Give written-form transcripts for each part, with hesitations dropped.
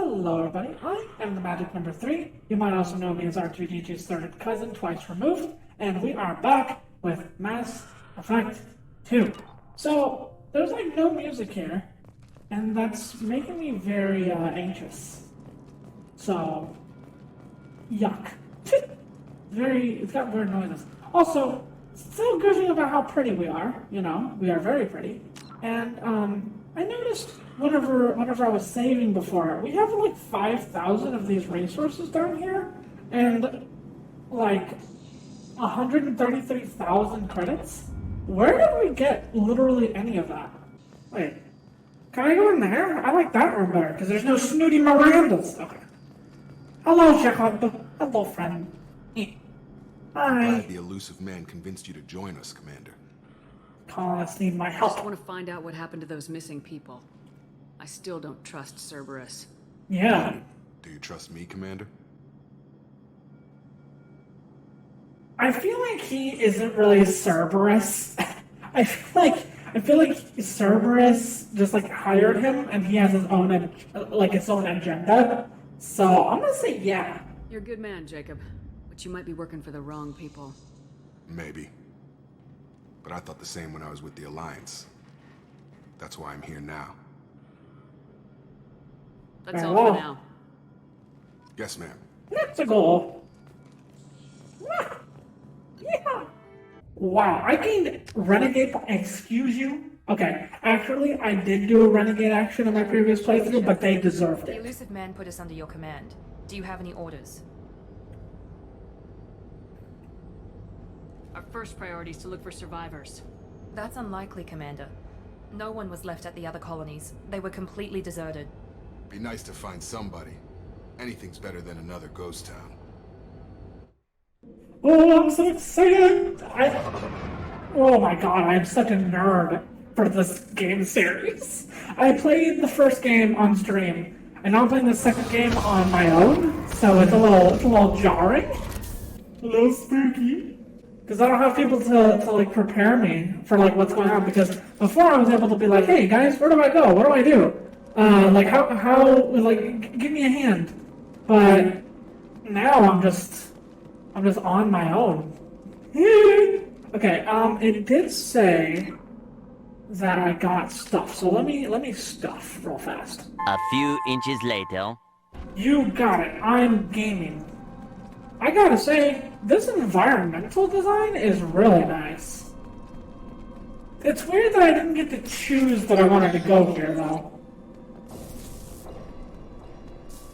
Hello everybody, I am the Magic number 3. You might also know me as R2D2's third cousin, twice removed, and we are back with Mass Effect 2. So, there's like no music here, and that's making me very anxious. So, yuck. It's got weird noises. Also, still gushing about how pretty we are, we are very pretty. And I noticed whenever I was saving before, we have like 5,000 of these resources down here, and like 133,000 credits. Where did we get literally any of that? Wait, can I go in there? I like that room better because there's no snooty Mirandas. Okay. Hello, Jacob. Hello, friend. Hi. Glad the elusive man convinced you to join us, Commander. Colonists need my I help. just want to find out what happened to those missing people. I still don't trust Cerberus. Yeah. Do you trust me, Commander? I feel like he isn't really Cerberus. I feel like Cerberus just like hired him, and he has his own agenda. So I'm gonna say yeah. You're a good man, Jacob, but you might be working for the wrong people. Maybe. But I thought the same when I was with the Alliance. That's why I'm here now. That's Very all well. for now. Yes, ma'am. That's a goal. Yeah. Wow, I gained Renegade. Excuse you? Okay, actually, I did do a Renegade action in my previous playthrough, but they deserved The it. elusive man put us under your command. Do you have any orders? Our first priority is to look for survivors. That's unlikely, Commander. No one was left at the other colonies. They were completely deserted. Be nice to find somebody. Anything's better than another ghost town. Oh, I'm so excited! Oh my god, I'm such a nerd for this game series. I played the first game on stream, and now I'm playing the second game on my own, so it's a little jarring. A little spooky. Because I don't have people to like prepare me for like what's going on, because before I was able to be like, hey guys, where do I go? What do I do? Like give me a hand. But now I'm just on my own. Okay, it did say that I got stuff, so let me stuff real fast. A few inches later. You got it, I'm gaming. I gotta say, this environmental design is really nice. It's weird that I didn't get to choose that I wanted to go here, though.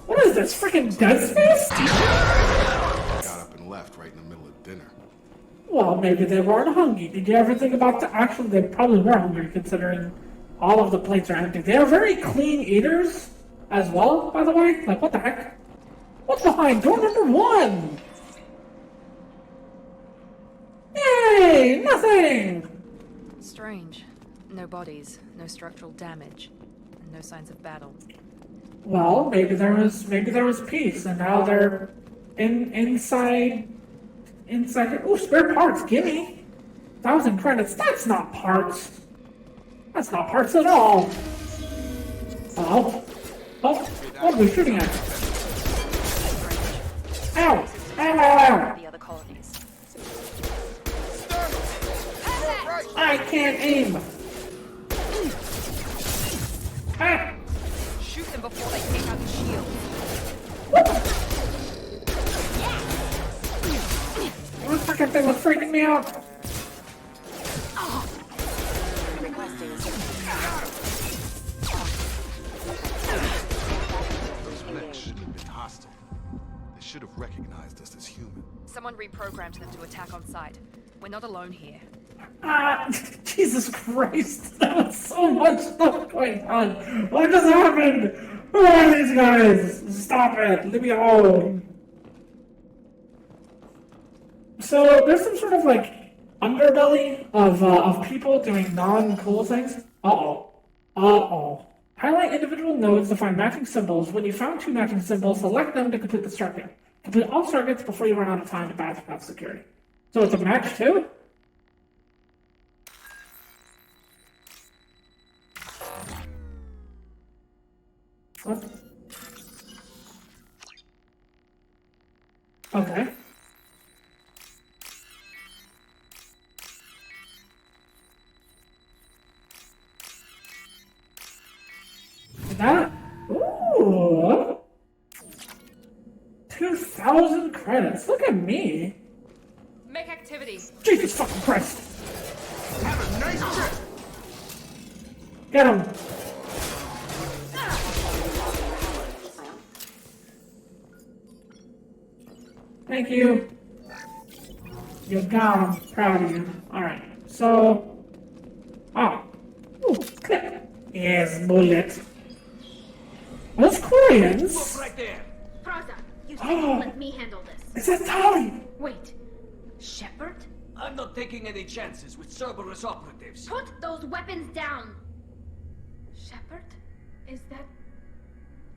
What is this, freaking Dead Space? Got up and left right in the middle of dinner. Well, maybe they weren't hungry. Did you ever think about the... Actually, they probably were hungry, considering all of the plates are empty. They are very clean eaters, as well, by the way. Like, what the heck? What's behind door number 1? Yay! Nothing! Strange. No bodies, no structural damage, and no signs of battle. Well, maybe there was peace, and now they're inside. Oh, spare parts, gimme! 1,000 credits. That's not parts. That's not parts at all. Oh, what are we shooting at? Ow! Ow! The other colonies. I can't aim. Ah! Shoot them before they take out the shield. This freaking thing was freaking me out. Those mechs shouldn't have been hostile. They should have recognized us as human. Someone reprogrammed them to attack on sight. We're not alone here. Jesus Christ, that was so much stuff going on. What just happened? Who are these guys? Stop it, leave me alone. So there's some sort of like underbelly of people doing non-cool things. Uh-oh. Highlight individual nodes to find matching symbols. When you found 2 matching symbols, select them to complete the circuit. Complete all circuits before you run out of time to bypass security. So it's a match too? What? Okay. That. Ooh. 2,000 credits. Look at me. Make activity. Jesus fucking Christ. Have a nice trip! Get him. Thank you. You got him. Proud of you. Alright. So. Oh. Ooh, clip. Yes, bullet. Those Koreans. Right there. Praza, you said let me handle this. Is that Tali? Wait. Shepard? I'm not taking any chances with Cerberus operatives. Put those weapons down! Shepard? Is that...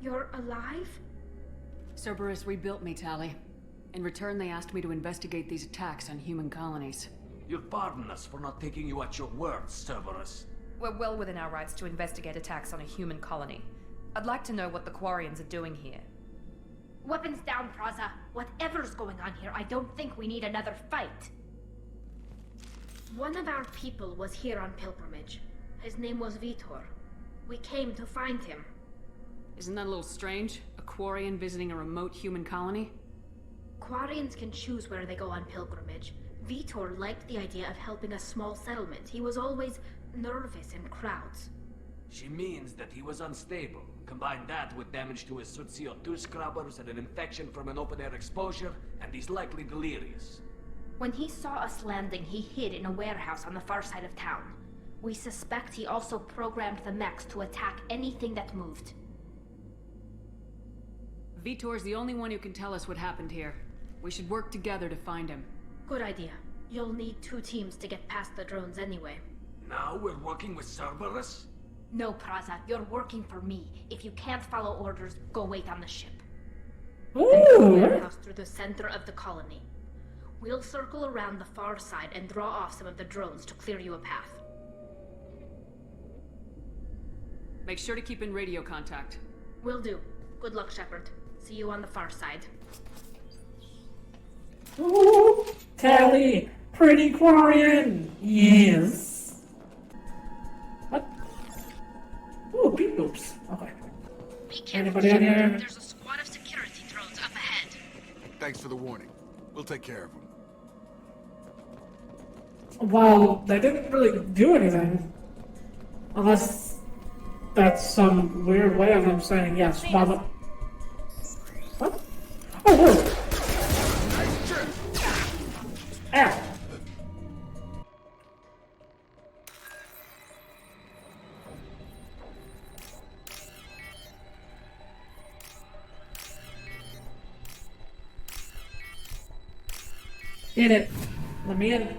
You're alive? Cerberus rebuilt me, Tali. In return, they asked me to investigate these attacks on human colonies. You'll pardon us for not taking you at your word, Cerberus. We're well within our rights to investigate attacks on a human colony. I'd like to know what the Quarians are doing here. Weapons down, Praza. Whatever's going on here, I don't think we need another fight. One of our people was here on pilgrimage. His name was Vitor. We came to find him. Isn't that a little strange? A Quarian visiting a remote human colony? Quarians can choose where they go on pilgrimage. Vitor liked the idea of helping a small settlement. He was always nervous in crowds. She means that he was unstable. Combine that with damage to his CO2 scrubbers and an infection from an open-air exposure, and he's likely delirious. When he saw us landing, he hid in a warehouse on the far side of town. We suspect he also programmed the mechs to attack anything that moved. Vitor's the only one who can tell us what happened here. We should work together to find him. Good idea. You'll need 2 teams to get past the drones anyway. Now we're working with Cerberus? No, Praza, you're working for me. If you can't follow orders, go wait on the ship. Enter the Ooh. warehouse through the center of the colony. We'll circle around the far side and draw off some of the drones to clear you a path. Make sure to keep in radio contact. Will do. Good luck, Shepard. See you on the far side. Ooh. Tali. Pretty Quarian. Yes. What? Ooh, beep boops. Okay. Be careful, Anybody in Shepard. here? There's a squad of security drones up ahead. Thanks for the warning. We'll take care of them. Well, they didn't really do anything. Unless that's some weird way of them saying yes. While the... What? Oh, whoa! Nice trip! Ow! Get it. Let me in.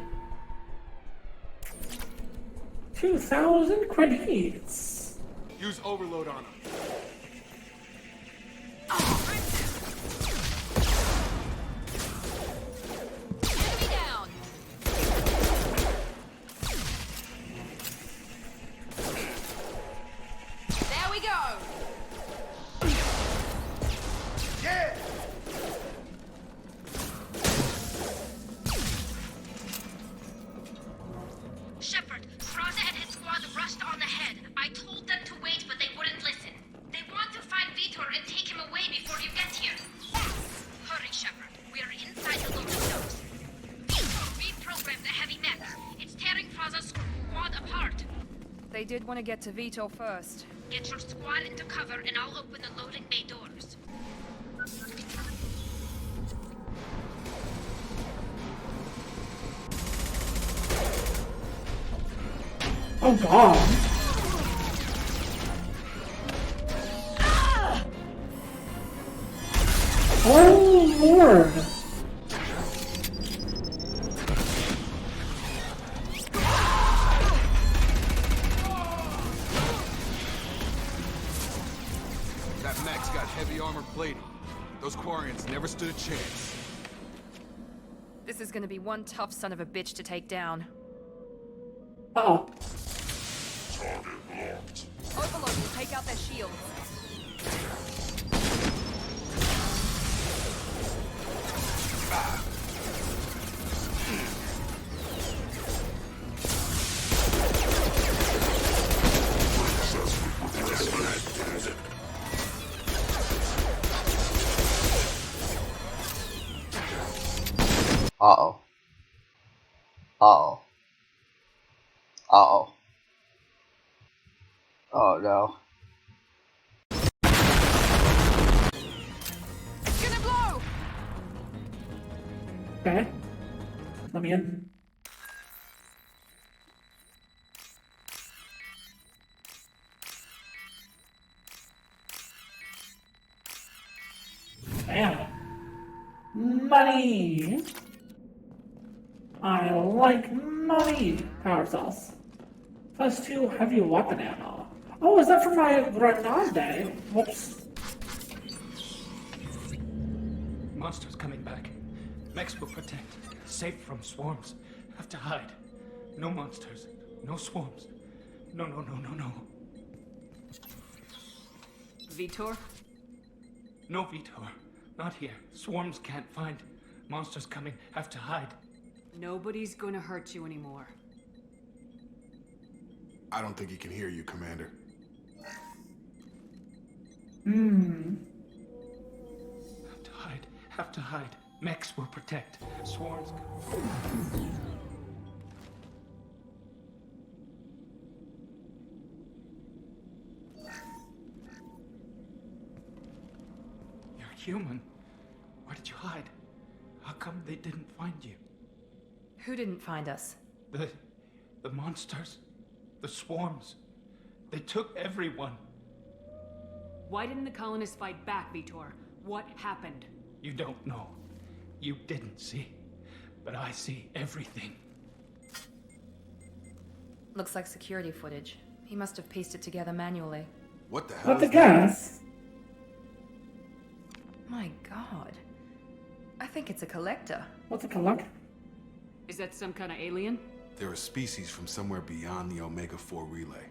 2,000 credits. Use overload on them. Enemy down! There we go! Yeah! Shepard, Praza and his squad rushed on ahead. I told them to wait, but they wouldn't listen. They want to find Vitor and take him away before you get here. Hurry, Shepard. We are inside the loaded zones. Vitor reprogrammed the heavy mech. It's tearing Praza's squad apart. They did want to get to Vitor first. Get your squad into cover and I'll open the loading bay doors. Oh god. Oh lord. That mech's got heavy armor plating. Those Quarians never stood a chance. This is gonna be one tough son of a bitch to take down. Oh. Overload will take out their shields. Uh-oh. Uh-oh. Uh-oh. Oh no. It's gonna blow! Okay. Let me in. Damn. Money! I like money! Power cells. +2 heavy weapon ammo. Oh, is that for my Grenade? Whoops. Monsters coming back. Mechs will protect. Safe from swarms. Have to hide. No monsters. No swarms. No. Vitor? No Vitor. Not here. Swarms can't find. Monsters coming. Have to hide. Nobody's gonna hurt you anymore. I don't think he can hear you, Commander. Have to hide. Have to hide. Mechs will protect. Swarms. You're human. Where did you hide? How come they didn't find you? Who didn't find us? The monsters. The swarms. They took everyone. Why didn't the colonists fight back, Vitor? What happened? You don't know. You didn't see. But I see everything. Looks like security footage. He must have pieced it together manually. What the hell? What the gas? My god. I think it's a collector. What's a collect? Is that some kind of alien? They're a species from somewhere beyond the Omega-4 relay.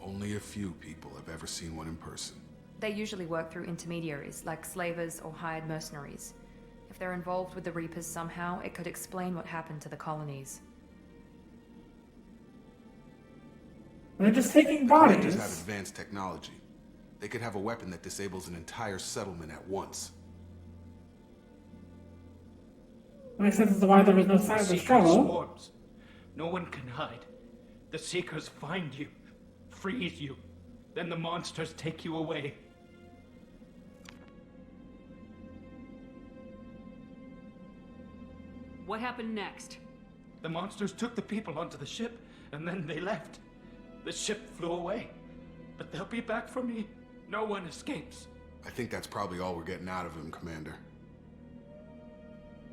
Only a few people have ever seen one in person. They usually work through intermediaries, like slavers or hired mercenaries. If they're involved with the Reapers somehow, it could explain what happened to the colonies. They're just taking The Rangers have bodies. advanced technology. They could have a weapon that disables an entire settlement at once. Makes sense as to why there was no sign of the Seekers struggle. swarms. No one can hide. The Seekers find you, freeze you, then the monsters take you away. What happened next? The monsters took the people onto the ship, and then they left. The ship flew away. But they'll be back for me. No one escapes. I think that's probably all we're getting out of him, Commander.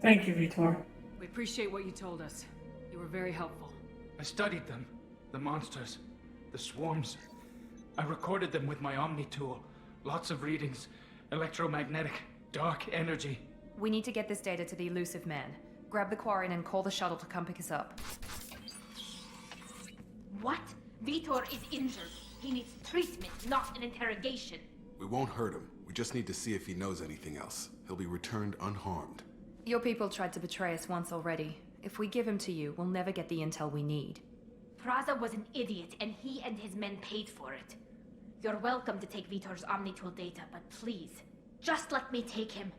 Thank you, Vitor. We appreciate what you told us. You were very helpful. I studied them. The monsters. The swarms. I recorded them with my Omni tool. Lots of readings. Electromagnetic. Dark energy. We need to get this data to the elusive man. Grab the Quarian and call the shuttle to come pick us up. What? Vitor is injured. He needs treatment, not an interrogation. We won't hurt him. We just need to see if he knows anything else. He'll be returned unharmed. Your people tried to betray us once already. If we give him to you, we'll never get the intel we need. Praza was an idiot, and he and his men paid for it. You're welcome to take Vitor's Omnitool data, but please, just let me take him.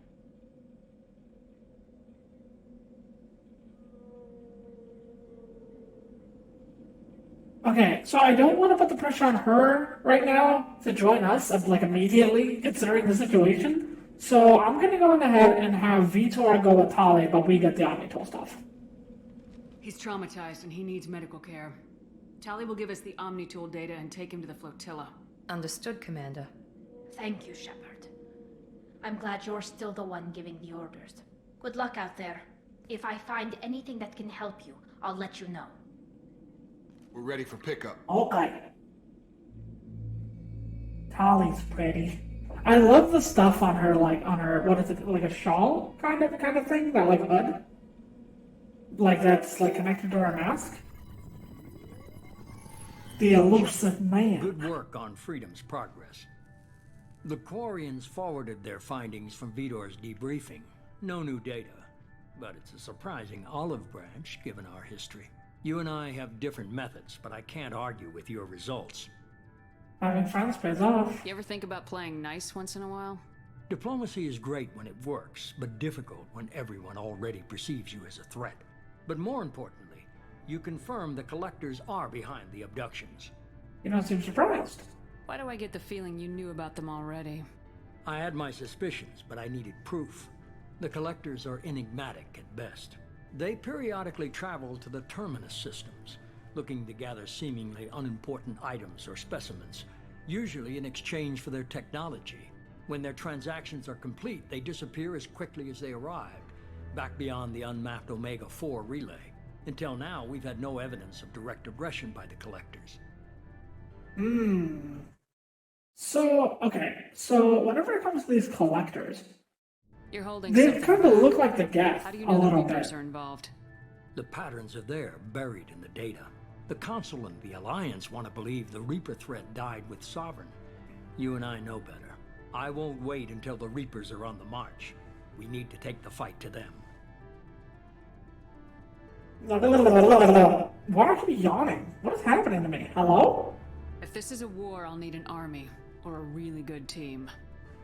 Okay, so I don't want to put the pressure on her right now to join us, like immediately, considering the situation. So I'm gonna go ahead and have Vitor go with Tali, but we get the Omnitool stuff. He's traumatized and he needs medical care. Tali will give us the Omnitool data and take him to the flotilla. Understood, Commander. Thank you, Shepard. I'm glad you're still the one giving the orders. Good luck out there. If I find anything that can help you, I'll let you know. We're ready for pickup. Okay. Tali's pretty. I love the stuff on her, like, on her, what is it, like a shawl kind of thing? That, like, hood? Like, that's, like, connected to her mask? The elusive man. Good work on Freedom's progress. The Quarians forwarded their findings from Vitor's debriefing. No new data, but it's a surprising olive branch given our history. You and I have different methods, but I can't argue with your results. Having friends pays off. You ever think about playing nice once in a while? Diplomacy is great when it works, but difficult when everyone already perceives you as a threat. But more importantly, you confirm the collectors are behind the abductions. You don't seem surprised. Why do I get the feeling you knew about them already? I had my suspicions, but I needed proof. The collectors are enigmatic at best. They periodically travel to the terminus systems, looking to gather seemingly unimportant items or specimens, usually in exchange for their technology. When their transactions are complete, they disappear as quickly as they arrived, back beyond the unmapped Omega-4 relay. Until now, we've had no evidence of direct aggression by the collectors. So whenever it comes to these collectors, You're holding they something kind of back. look like the Geth How do you a know the little Reapers bit. are involved? The patterns are there, buried in the data. The Council and the Alliance want to believe the Reaper threat died with Sovereign. You and I know better. I won't wait until the Reapers are on the march. We need to take the fight to them. Why are you yawning? What is happening to me? Hello? If this is a war, I'll need an army, or a really good team.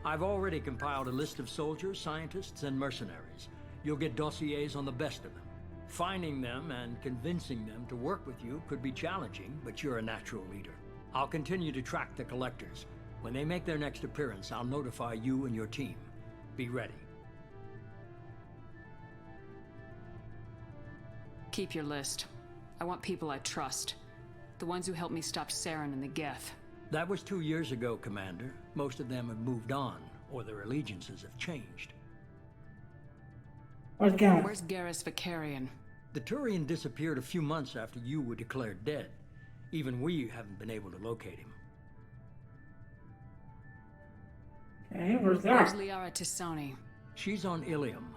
I've already compiled a list of soldiers, scientists, and mercenaries. You'll get dossiers on the best of them. Finding them and convincing them to work with you could be challenging, but you're a natural leader. I'll continue to track the collectors. When they make their next appearance, I'll notify you and your team. Be ready. Keep your list. I want people I trust. The ones who helped me stop Saren and the Geth. That was 2 years ago, Commander. Most of them have moved on, or their allegiances have changed. Where's Gareth? Where's Garrus Vicarian? The Turian disappeared a few months after you were declared dead. Even we haven't been able to locate him. Okay, where's Where's that? Liara Tisoni? She's on Ilium.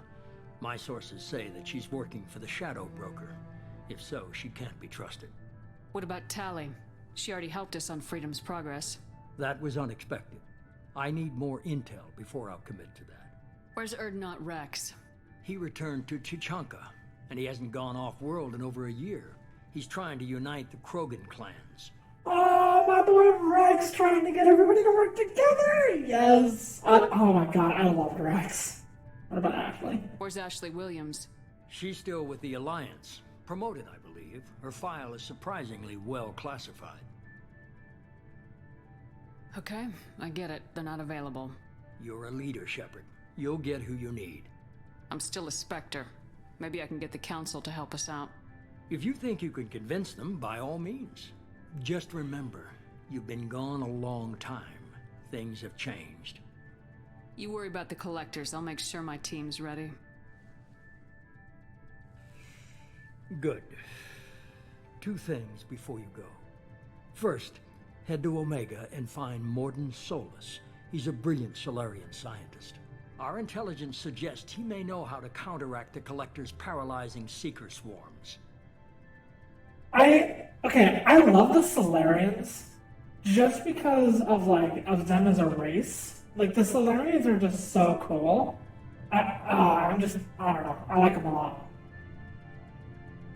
My sources say that she's working for the Shadow Broker. If so, she can't be trusted. What about Tali? She already helped us on Freedom's Progress. That was unexpected. I need more intel before I'll commit to that. Where's Erdnot Rex? He returned to Chichanka, and he hasn't gone off-world in over a year. He's trying to unite the Krogan clans. Oh, my boy Rex trying to get everybody to work together! Yes! Oh my god, I loved Rex. What about Ashley? Where's Ashley Williams? She's still with the Alliance. Promoted, I believe. Her file is surprisingly well classified. Okay, I get it. They're not available. You're a leader, Shepard. You'll get who you need. I'm still a Spectre. Maybe I can get the Council to help us out. If you think you can convince them, by all means. Just remember, you've been gone a long time. Things have changed. You worry about the Collectors. I'll make sure my team's ready. Good. 2 things before you go. First, head to Omega and find Mordin Solus. He's a brilliant Solarian scientist. Our intelligence suggests he may know how to counteract the Collector's paralyzing Seeker swarms. I love the Solarians just because of them as a race. Like, the Solarians are just so cool. I don't know. I like them a lot.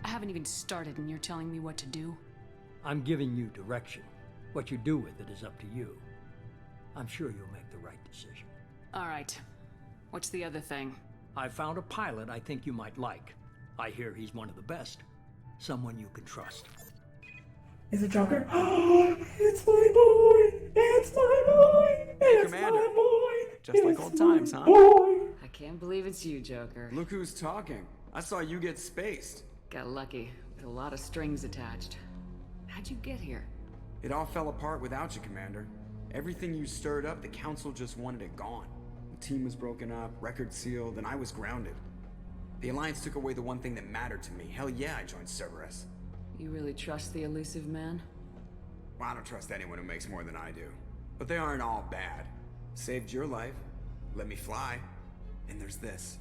I haven't even started and you're telling me what to do? I'm giving you direction. What you do with it is up to you. I'm sure you'll make the right decision. All right. What's the other thing? I found a pilot I think you might like. I hear he's one of the best. Someone you can trust. Is it Joker? Oh, it's my boy! It's my boy! It's Commander. my boy! Just like It's old times, my huh? Boy. I can't believe it's you, Joker. Look who's talking. I saw you get spaced. Got lucky, with a lot of strings attached. How'd you get here? It all fell apart without you, Commander. Everything you stirred up, the Council just wanted it gone. The team was broken up, record sealed, and I was grounded. The Alliance took away the one thing that mattered to me. Hell yeah, I joined Cerberus. You really trust the elusive man? Well, I don't trust anyone who makes more than I do. But they aren't all bad. Saved your life, let me fly, and there's this.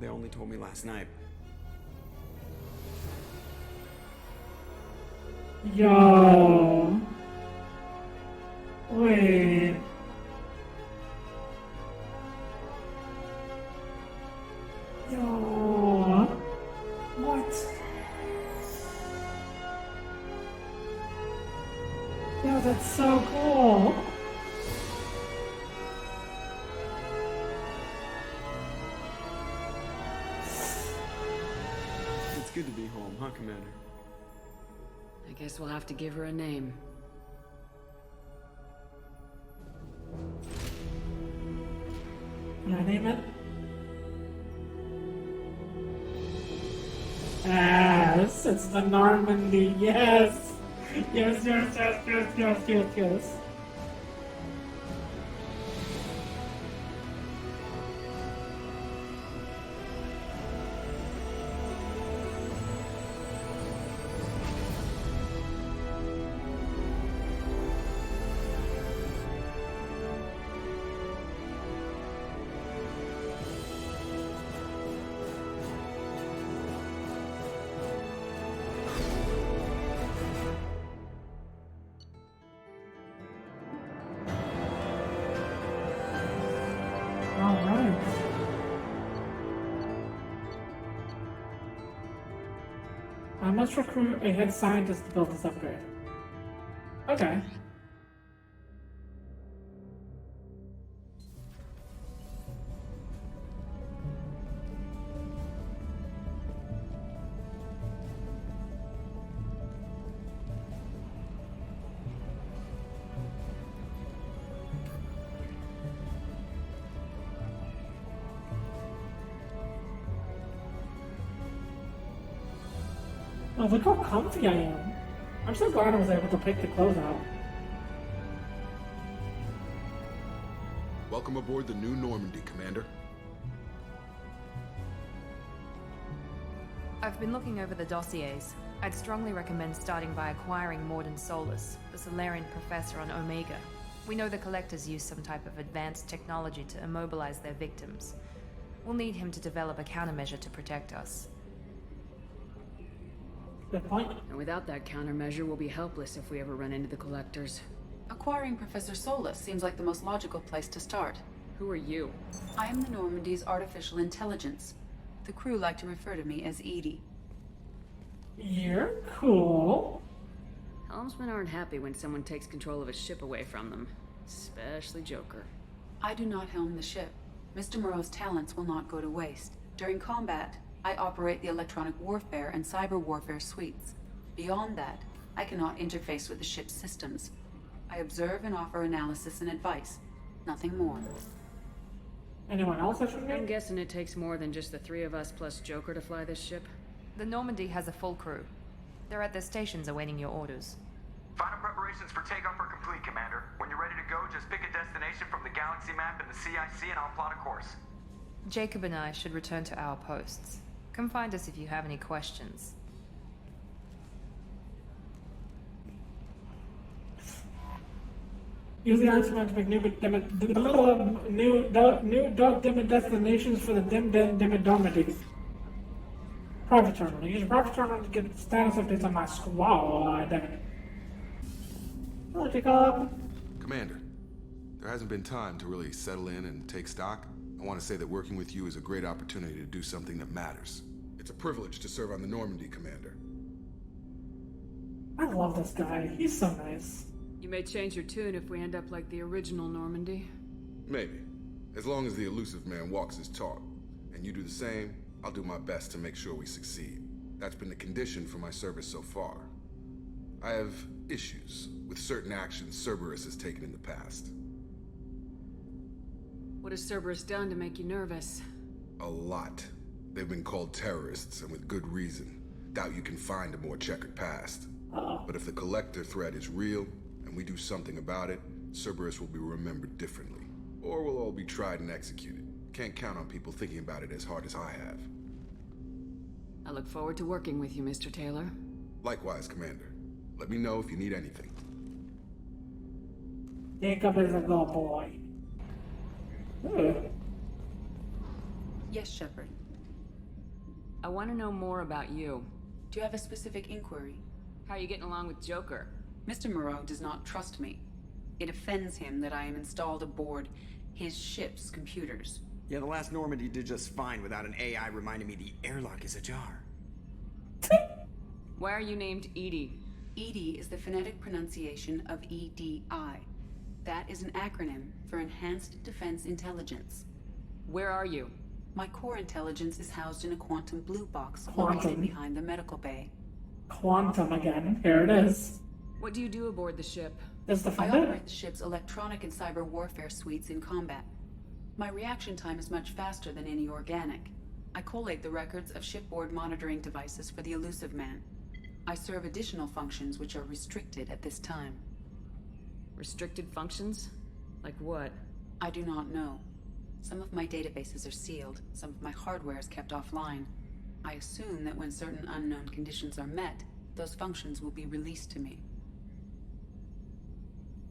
They only told me last night. Yo. Wait. Yo. What? Yo, that's so cool. good to be home, huh, Commander? I guess we'll have to give her a name. Can I name it? Yes, it's the Normandy, yes! Yes, yes, yes, yes, yes, yes, yes. Alright. I must recruit a head scientist to build this upgrade. Okay. Oh, look how comfy I am. I'm so glad I was able to pick the clothes out. Welcome aboard the new Normandy, Commander. I've been looking over the dossiers. I'd strongly recommend starting by acquiring Mordin Solus, the Solarian professor on Omega. We know the Collectors use some type of advanced technology to immobilize their victims. We'll need him to develop a countermeasure to protect us. Good point. And without that countermeasure, we'll be helpless if we ever run into the Collectors. Acquiring Professor Solus seems like the most logical place to start. Who are you? I am the Normandy's artificial intelligence. The crew like to refer to me as Edie. You're cool. Helmsmen aren't happy when someone takes control of a ship away from them. Especially Joker. I do not helm the ship. Mr. Moreau's talents will not go to waste. During combat, I operate the electronic warfare and cyber warfare suites. Beyond that, I cannot interface with the ship's systems. I observe and offer analysis and advice. Nothing more. Anyone else I should I'm name? guessing it takes more than just the three of us plus Joker to fly this ship. The Normandy has a full crew. They're at their stations awaiting your orders. Final preparations for takeoff are complete, Commander. When you're ready to go, just pick a destination from the galaxy map in the CIC and I'll plot a course. Jacob and I should return to our posts. Come find us if you have any questions. Use the instrument to make new dark dim destinations for the dim dormities. Private terminal. Use private terminal to get status updates on my squad. Take up. Commander, there hasn't been time to really settle in and take stock. I want to say that working with you is a great opportunity to do something that matters. It's a privilege to serve on the Normandy, Commander. I love this guy. He's so nice. You may change your tune if we end up like the original Normandy. Maybe. As long as the elusive man walks his talk, and you do the same, I'll do my best to make sure we succeed. That's been the condition for my service so far. I have issues with certain actions Cerberus has taken in the past. What has Cerberus done to make you nervous? A lot. They've been called terrorists, and with good reason. Doubt you can find a more checkered past. But if the Collector threat is real, and we do something about it, Cerberus will be remembered differently. Or we'll all be tried and executed. Can't count on people thinking about it as hard as I have. I look forward to working with you, Mr. Taylor. Likewise, Commander. Let me know if you need anything. Jacob is a good boy. Yes, Shepard. I want to know more about you. Do you have a specific inquiry? How are you getting along with Joker? Mr. Moreau does not trust me. It offends him that I am installed aboard his ship's computers. Yeah, the last Normandy did just fine without an AI reminding me the airlock is ajar. Why are you named Edie? EDI is the phonetic pronunciation of EDI. That is an acronym for Enhanced Defense Intelligence. Where are you? My core intelligence is housed in a quantum blue box located behind the medical bay. Quantum again. Here it is. What do you do aboard the ship? Is the I fun operate the ship's electronic and cyber warfare suites in combat. My reaction time is much faster than any organic. I collate the records of shipboard monitoring devices for the Elusive Man. I serve additional functions which are restricted at this time. Restricted functions? Like what? I do not know. Some of my databases are sealed, some of my hardware is kept offline. I assume that when certain unknown conditions are met, those functions will be released to me.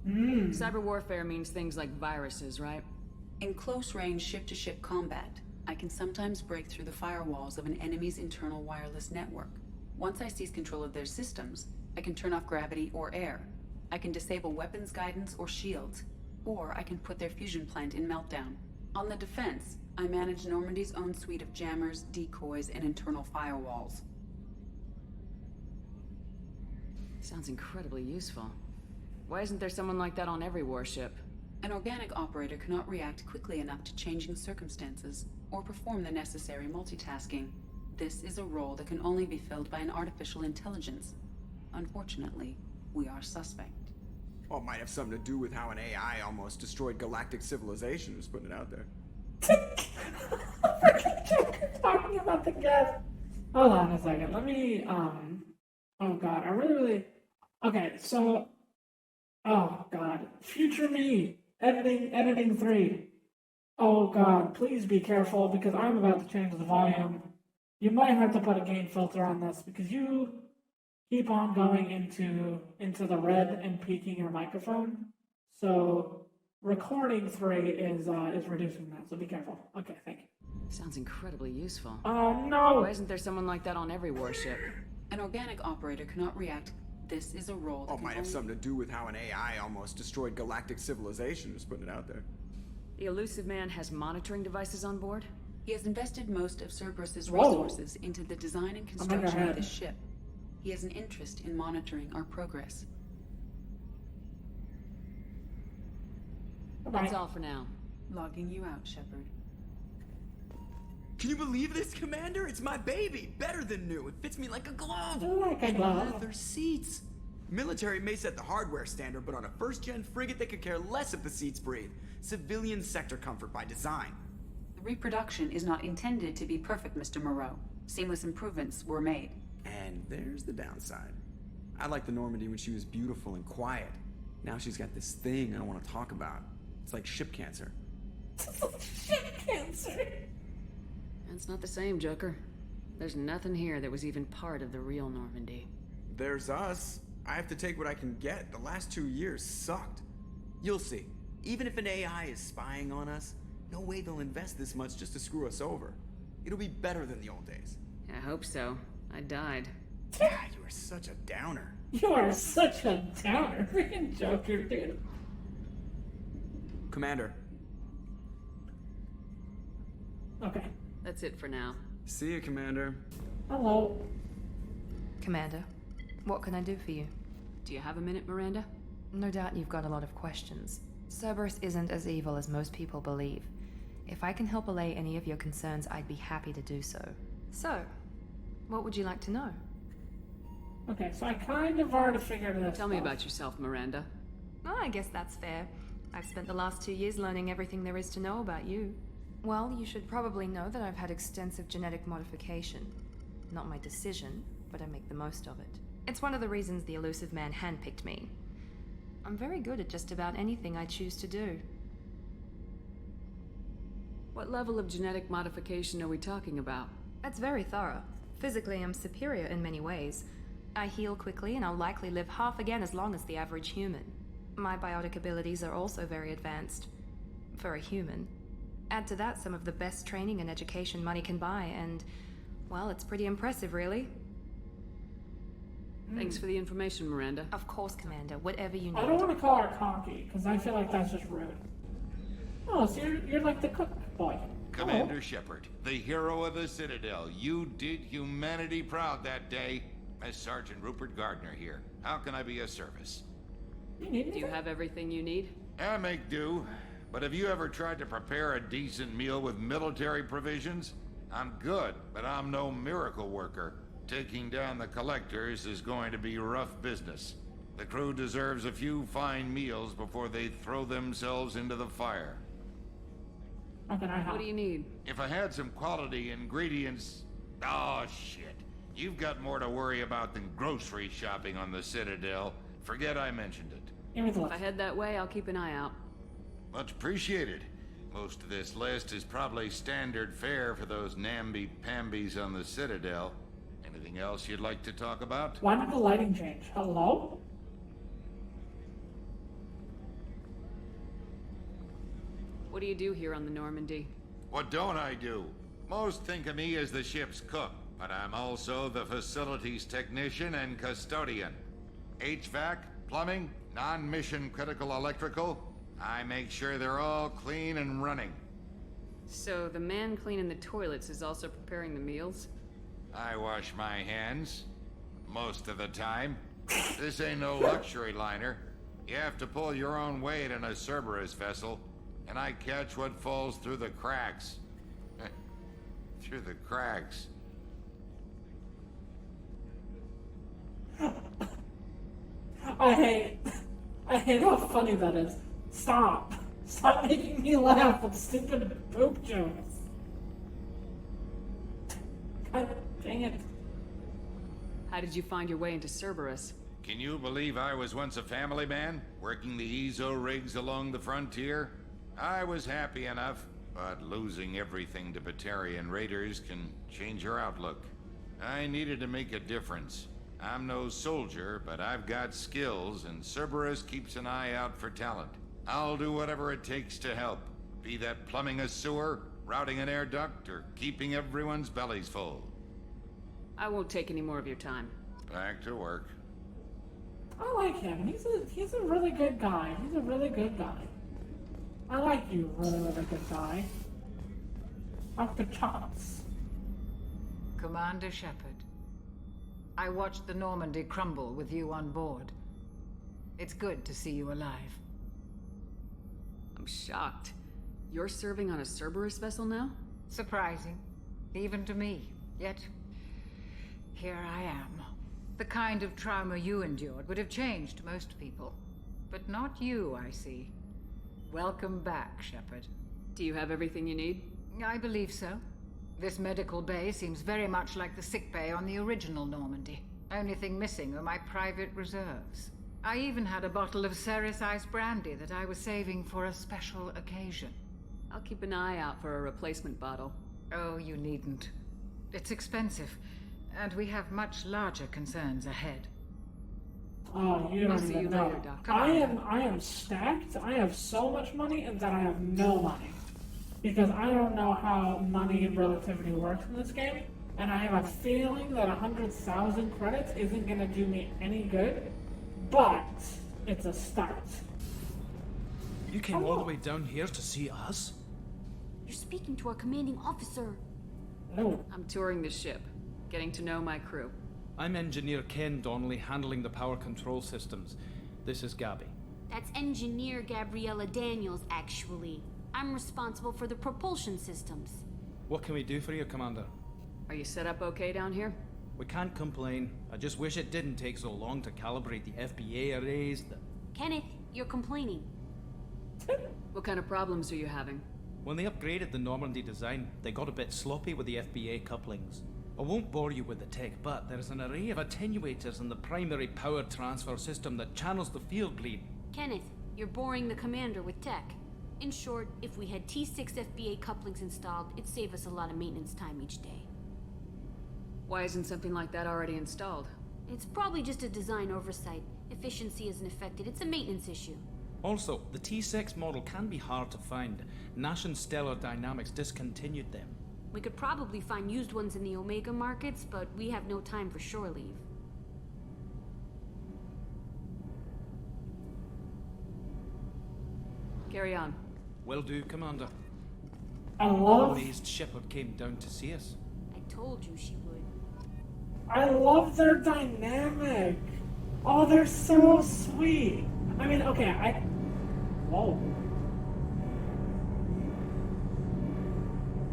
Cyber warfare means things like viruses, right? In close-range ship-to-ship combat, I can sometimes break through the firewalls of an enemy's internal wireless network. Once I seize control of their systems, I can turn off gravity or air. I can disable weapons guidance or shields, or I can put their fusion plant in meltdown. On the defense, I manage Normandy's own suite of jammers, decoys, and internal firewalls. Sounds incredibly useful. Why isn't there someone like that on every warship? An organic operator cannot react quickly enough to changing circumstances, or perform the necessary multitasking. This is a role that can only be filled by an artificial intelligence. Unfortunately, we are suspect. Well, it might have something to do with how an AI almost destroyed galactic civilization, just putting it out there. Freaking Joker talking about the gas. Hold on a second. Let me, oh god, I really... Okay, so... Oh god. Future me. Editing 3. Oh god, please be careful because I'm about to change the volume. You might have to put a gain filter on this because you keep on going into the red and peaking your microphone. So recording 3 is reducing that, so be careful. Okay, thank you. Sounds incredibly useful. Oh no! Why isn't there someone like that on every warship? An organic operator cannot react. This is a role that Oh, might have something to do with how an AI almost destroyed galactic civilization, just putting it out there. The Elusive Man has monitoring devices on board? He has invested most of Cerberus's resources into the design and construction of this ship. He has an interest in monitoring our progress. That's all for now. Logging you out, Shepard. Can you believe this, Commander? It's my baby! Better than new. It fits me like a glove! Like a glove. Leather seats. Military may set the hardware standard, but on a first-gen frigate, they could care less if the seats breathe. Civilian sector comfort by design. The reproduction is not intended to be perfect, Mr. Moreau. Seamless improvements were made. And there's the downside. I liked the Normandy when she was beautiful and quiet. Now she's got this thing I don't want to talk about. It's like ship cancer. Ship cancer! That's not the same, Joker. There's nothing here that was even part of the real Normandy. There's us. I have to take what I can get. The last 2 years sucked. You'll see. Even if an AI is spying on us, no way they'll invest this much just to screw us over. It'll be better than the old days. I hope so. I died. Yeah, you are such a downer. You are such a downer. Freaking Joker, dude. Commander. Okay. That's it for now. See you, Commander. Hello. Commander, what can I do for you? Do you have a minute, Miranda? No doubt you've got a lot of questions. Cerberus isn't as evil as most people believe. If I can help allay any of your concerns, I'd be happy to do so. So, what would you like to know? Okay, so I kind of already figured this Tell me out. about yourself, Miranda. Oh, I guess that's fair. I've spent the last 2 years learning everything there is to know about you. Well, you should probably know that I've had extensive genetic modification. Not my decision, but I make the most of it. It's one of the reasons the Elusive Man handpicked me. I'm very good at just about anything I choose to do. What level of genetic modification are we talking about? That's very thorough. Physically, I'm superior in many ways. I heal quickly, and I'll likely live half again as long as the average human. My biotic abilities are also very advanced. For a human. Add to that some of the best training and education money can buy, and, well, it's pretty impressive, really. Thanks for the information, Miranda. Of course, Commander. Whatever you need. I don't want to call her cocky, because I feel like that's just rude. Oh, so you're like the cook boy. Commander Shepard, the hero of the Citadel. You did humanity proud that day. As Sergeant Rupert Gardner here. How can I be of service? Do you have everything you need? I make do. But have you ever tried to prepare a decent meal with military provisions? I'm good, but I'm no miracle worker. Taking down the collectors is going to be rough business. The crew deserves a few fine meals before they throw themselves into the fire. What do you need? If I had some quality ingredients... Oh, shit. You've got more to worry about than grocery shopping on the Citadel. Forget I mentioned it. If I head that way, I'll keep an eye out. Much appreciated. Most of this list is probably standard fare for those namby-pambies on the Citadel. Anything else you'd like to talk about? Why did the lighting change? Hello? What do you do here on the Normandy? What don't I do? Most think of me as the ship's cook, but I'm also the facilities technician and custodian. HVAC, plumbing, non-mission critical electrical. I make sure they're all clean and running. So the man cleaning the toilets is also preparing the meals? I wash my hands. Most of the time. This ain't no luxury liner. You have to pull your own weight in a Cerberus vessel, and I catch what falls through the cracks. Through the cracks. I hate how funny that is. Stop making me laugh with stupid poop jokes. God dang it. How did you find your way into Cerberus? Can you believe I was once a family man, working the EZO rigs along the frontier? I was happy enough, but losing everything to Batarian raiders can change your outlook. I needed to make a difference. I'm no soldier, but I've got skills, and Cerberus keeps an eye out for talent. I'll do whatever it takes to help, be that plumbing a sewer, routing an air duct, or keeping everyone's bellies full. I won't take any more of your time. Back to work. I like him. He's a really good guy. He's a really good guy. I like you, really, really good guy. Dr. Chance. Commander Shepard, I watched the Normandy crumble with you on board. It's good to see you alive. I'm shocked. You're serving on a Cerberus vessel now? Surprising, even to me. Yet, here I am. The kind of trauma you endured would have changed most people. But not you, I see. Welcome back, Shepard. Do you have everything you need? I believe so. This medical bay seems very much like the sick bay on the original Normandy. Only thing missing are my private reserves. I even had a bottle of Ceres Ice brandy that I was saving for a special occasion. I'll keep an eye out for a replacement bottle. Oh, you needn't. It's expensive, and we have much larger concerns ahead. Oh, you don't See even you know. later, Doc. I am stacked. I have so much money, and then I have no money. Because I don't know how money and relativity works in this game, and I have a feeling that 100,000 credits isn't gonna do me any good, but it's a start. You came all the way down here to see us? You're speaking to our commanding officer. No. I'm touring the ship, getting to know my crew. I'm Engineer Ken Donnelly, handling the power control systems. This is Gabby. That's Engineer Gabriella Daniels, actually. I'm responsible for the propulsion systems. What can we do for you, Commander? Are you set up okay down here? We can't complain. I just wish it didn't take so long to calibrate the FBA arrays. Kenneth, you're complaining. What kind of problems are you having? When they upgraded the Normandy design, they got a bit sloppy with the FBA couplings. I won't bore you with the tech, but there is an array of attenuators in the primary power transfer system that channels the field bleed. Kenneth, you're boring the commander with tech. In short, if we had T6 FBA couplings installed, it'd save us a lot of maintenance time each day. Why isn't something like that already installed? It's probably just a design oversight. Efficiency isn't affected. It's a maintenance issue. Also, the T6 model can be hard to find. Nash and Stellar Dynamics discontinued them. We could probably find used ones in the Omega markets, but we have no time for shore leave. Carry on. Will do, Commander. I love... Amazed Shepard came down to see us. I told you she would. I love their dynamic. Oh, they're so sweet. I mean, okay, Whoa.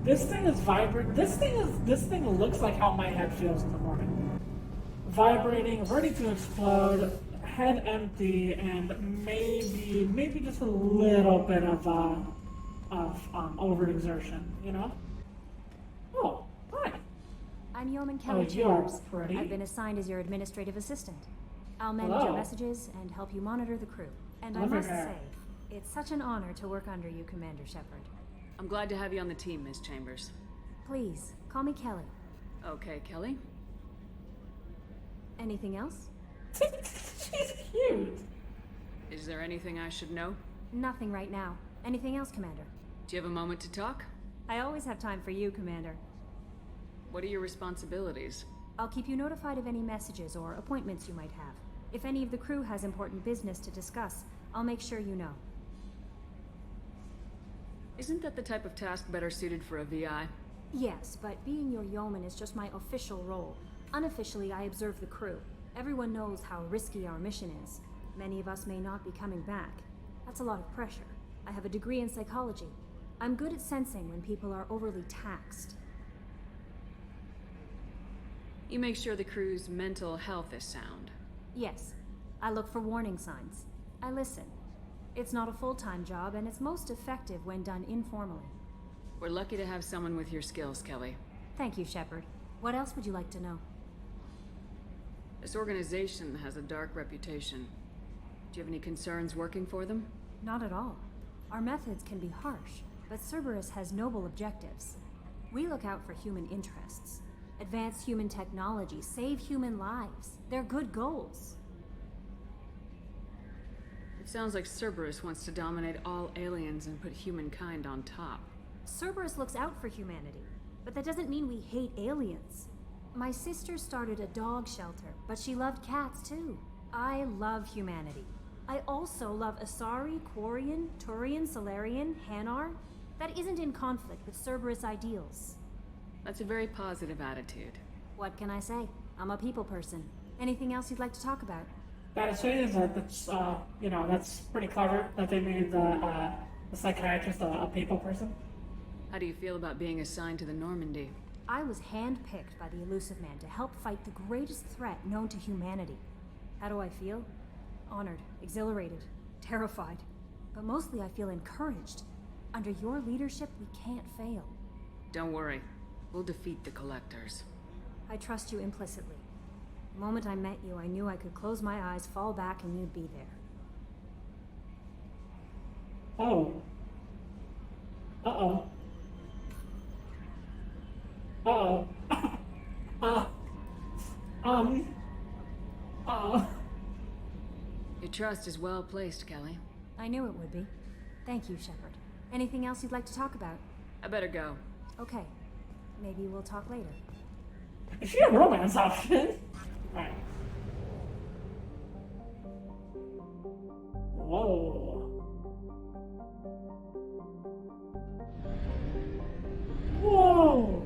This thing is vibrant. This thing looks like how my head feels in the morning. Vibrating, ready to explode, head empty, and maybe just a little bit of overexertion, you know? Oh, hi. I'm Yeoman Kelly you are Chambers. pretty. I've been assigned as your administrative assistant. I'll manage Hello. your messages and help you monitor the crew. And I Love your must hair. say, it's such an honor to work under you, Commander Shepard. I'm glad to have you on the team, Miss Chambers. Please, call me Kelly. Okay, Kelly. Anything else? She's cute. Is there anything I should know? Nothing right now. Anything else, Commander? Do you have a moment to talk? I always have time for you, Commander. What are your responsibilities? I'll keep you notified of any messages or appointments you might have. If any of the crew has important business to discuss, I'll make sure you know. Isn't that the type of task better suited for a VI? Yes, but being your yeoman is just my official role. Unofficially, I observe the crew. Everyone knows how risky our mission is. Many of us may not be coming back. That's a lot of pressure. I have a degree in psychology. I'm good at sensing when people are overly taxed. You make sure the crew's mental health is sound. Yes, I look for warning signs. I listen. It's not a full-time job, and it's most effective when done informally. We're lucky to have someone with your skills, Kelly. Thank you, Shepard. What else would you like to know? This organization has a dark reputation. Do you have any concerns working for them? Not at all. Our methods can be harsh, but Cerberus has noble objectives. We look out for human interests. Advance human technology, save human lives. They're good goals. It sounds like Cerberus wants to dominate all aliens and put humankind on top. Cerberus looks out for humanity, but that doesn't mean we hate aliens. My sister started a dog shelter, but she loved cats too. I love humanity. I also love Asari, Quarian, Turian, Solarian, Hanar. That isn't in conflict with Cerberus ideals. That's a very positive attitude. What can I say? I'm a people person. Anything else you'd like to talk about? That is saying is that that's that's pretty clever that they made the psychiatrist a people person. How do you feel about being assigned to the Normandy? I was handpicked by the Elusive Man to help fight the greatest threat known to humanity. How do I feel? Honored, exhilarated, terrified. But mostly I feel encouraged. Under your leadership, we can't fail. Don't worry. We'll defeat the Collectors. I trust you implicitly. The moment I met you, I knew I could close my eyes, fall back, and you'd be there. Oh. Uh-oh. Uh-oh. Your trust is well placed, Kelly. I knew it would be. Thank you, Shepard. Anything else you'd like to talk about? I better go. Okay. Maybe we'll talk later. Is she a romance option? Alright. Whoa. Whoa.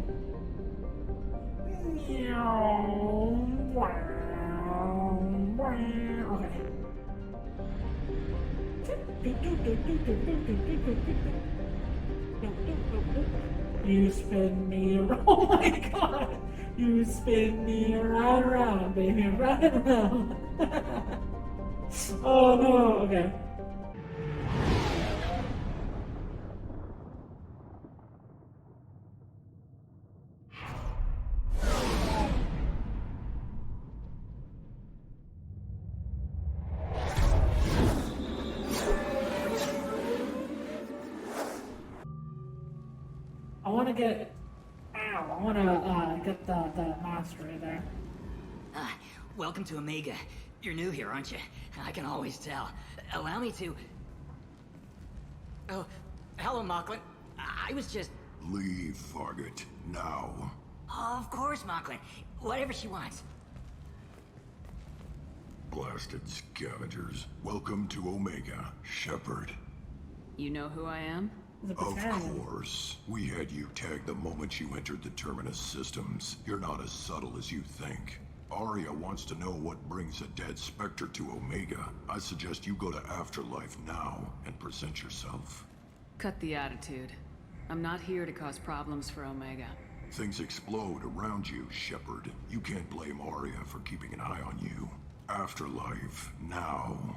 You spin me around. Oh my god! You spin me right around, baby, right around. Oh no, okay. I want to get, I want to get the mastery there. Welcome to Omega. You're new here, aren't you? I can always tell. Allow me to... Oh, hello, Mocklin. I was just... Leave, Fargate. Now. Of course, Mocklin. Whatever she wants. Blasted scavengers. Welcome to Omega, Shepard. You know who I am? Of course. We had you tagged the moment you entered the Terminus systems. You're not as subtle as you think. Arya wants to know what brings a dead Spectre to Omega. I suggest you go to Afterlife now and present yourself. Cut the attitude. I'm not here to cause problems for Omega. Things explode around you, Shepard. You can't blame Aria for keeping an eye on you. Afterlife, now.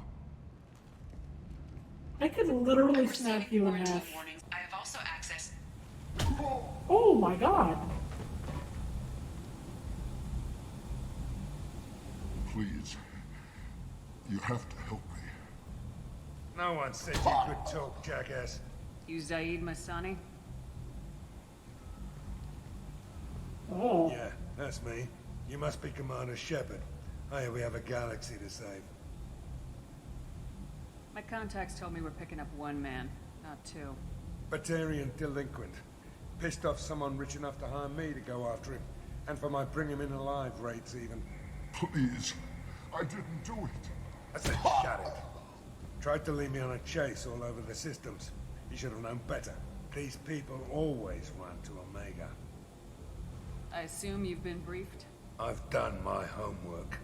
I could literally snap you in half. I have also access. Oh my god. Please. You have to help me. No one said you could talk, jackass. You Zaid Masani? Oh. Yeah, that's me. You must be Commander Shepard. Oh yeah, we have a galaxy to save. My contacts told me we're picking up one man, not two. Batarian delinquent. Pissed off someone rich enough to hire me to go after him. And for my bring him in alive rates even. Please. I didn't do it. I said shut it. Tried to lead me on a chase all over the systems. You should have known better. These people always run to Omega. I assume you've been briefed? I've done my homework.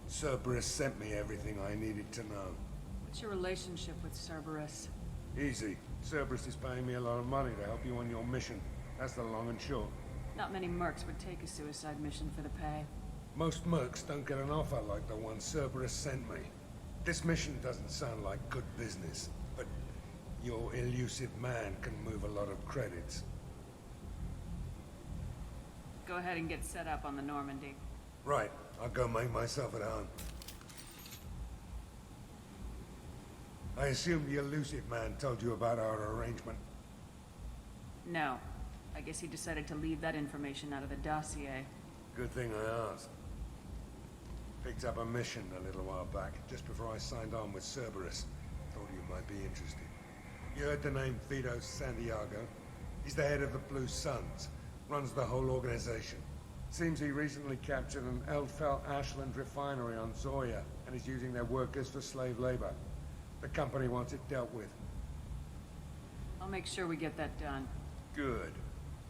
Cerberus sent me everything I needed to know. What's your relationship with Cerberus? Easy. Cerberus is paying me a lot of money to help you on your mission. That's the long and short. Not many mercs would take a suicide mission for the pay. Most mercs don't get an offer like the one Cerberus sent me. This mission doesn't sound like good business, but your elusive man can move a lot of credits. Go ahead and get set up on the Normandy. Right. I'll go make myself at home. I assume the elusive man told you about our arrangement. No. I guess he decided to leave that information out of the dossier. Good thing I asked. Picked up a mission a little while back, just before I signed on with Cerberus. Thought you might be interested. You heard the name Vito Santiago? He's the head of the Blue Suns. Runs the whole organization. Seems he recently captured an Eldfell Ashland refinery on Zoya and is using their workers for slave labor. The company wants it dealt with. I'll make sure we get that done. Good.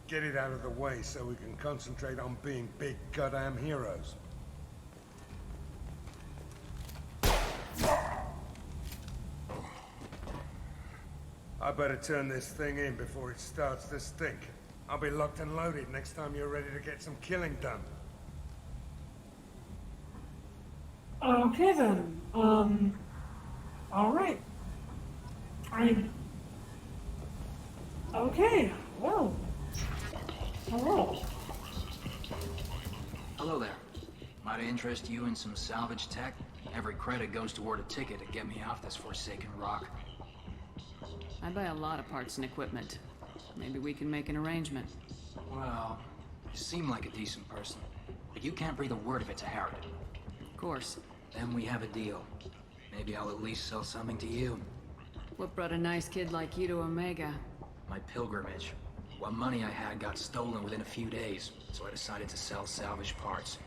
Get it out of the way so we can concentrate on being big goddamn heroes. I better turn this thing in before it starts to stink. I'll be locked and loaded next time you're ready to get some killing done. Okay then. Alright. Okay, well. Hello. Hello there. Might I interest you in some salvage tech? Every credit goes toward a ticket to get me off this forsaken rock. I buy a lot of parts and equipment. Maybe we can make an arrangement. Well, you seem like a decent person, but you can't breathe a word of it to Harrod. Of course. Then we have a deal. Maybe I'll at least sell something to you. What brought a nice kid like you to Omega? My pilgrimage. What money I had got stolen within a few days, so I decided to sell salvaged parts.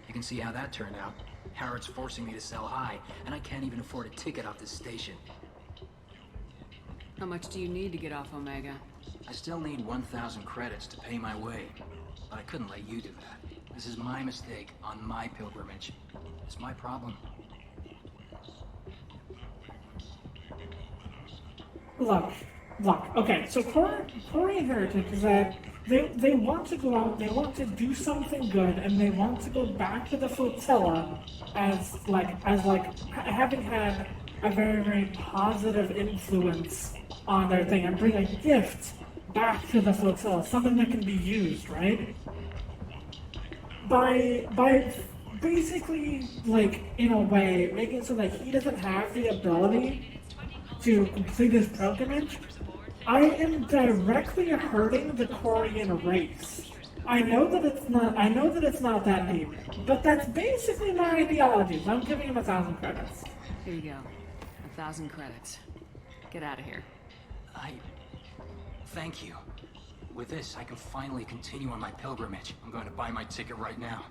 You can see how that turned out. Harrod's forcing me to sell high, and I can't even afford a ticket off this station. How much do you need to get off Omega? I still need 1,000 credits to pay my way, but I couldn't let you do that. This is my mistake on my pilgrimage. It's my problem. Look. Okay, so Corey and Heretic is that they want to go out, they want to do something good, and they want to go back to the flotilla as having had a very, very positive influence on their thing and bring a gift back to the flotilla, something that can be used, right? By basically, like, in a way, making it so that he doesn't have the ability to complete his pilgrimage, I am directly hurting the Quarian race. I know that it's not that deep, but that's basically my ideology. So I'm giving him 1,000 credits. Here you go. 1,000 credits. Get out of here. Thank you. With this, I can finally continue on my pilgrimage. I'm going to buy my ticket right now.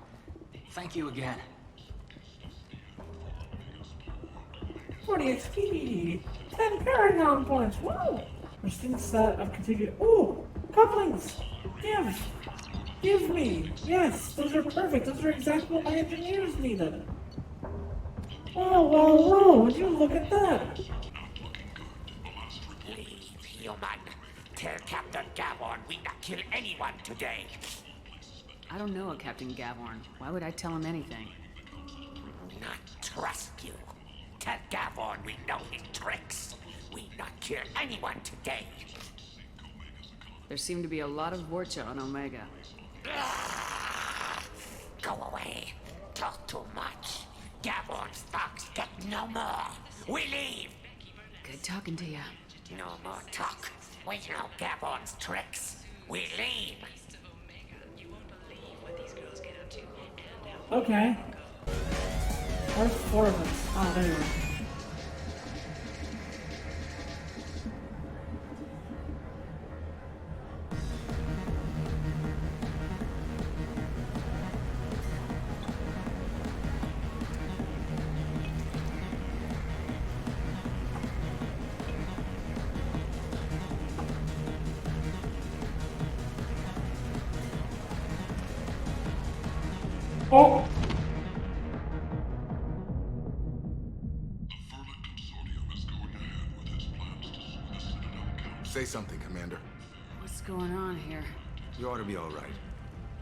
Thank you again. 40 XP, 10 Paragon points. Whoa! Pristine set of continued. Ooh, couplings. Give me. Yes, those are perfect. Those are exactly what my engineers needed. Whoa! Would you look at that? Leave, human. Tell Captain Gavorn we not kill anyone today. I don't know a Captain Gavorn. Why would I tell him anything? Not trust you. Tell Gavorn we know his tricks. We not kill anyone today. There seem to be a lot of Vorcha on Omega. Go away. Talk too much. Gavorn's thugs get no more. We leave. Good talking to you. No more talk. We know Gavorn's tricks. We leave. Okay. Where's 4 of us? Oh, there you are. Oh! Say something, Commander. What's going on here? You ought to be all right.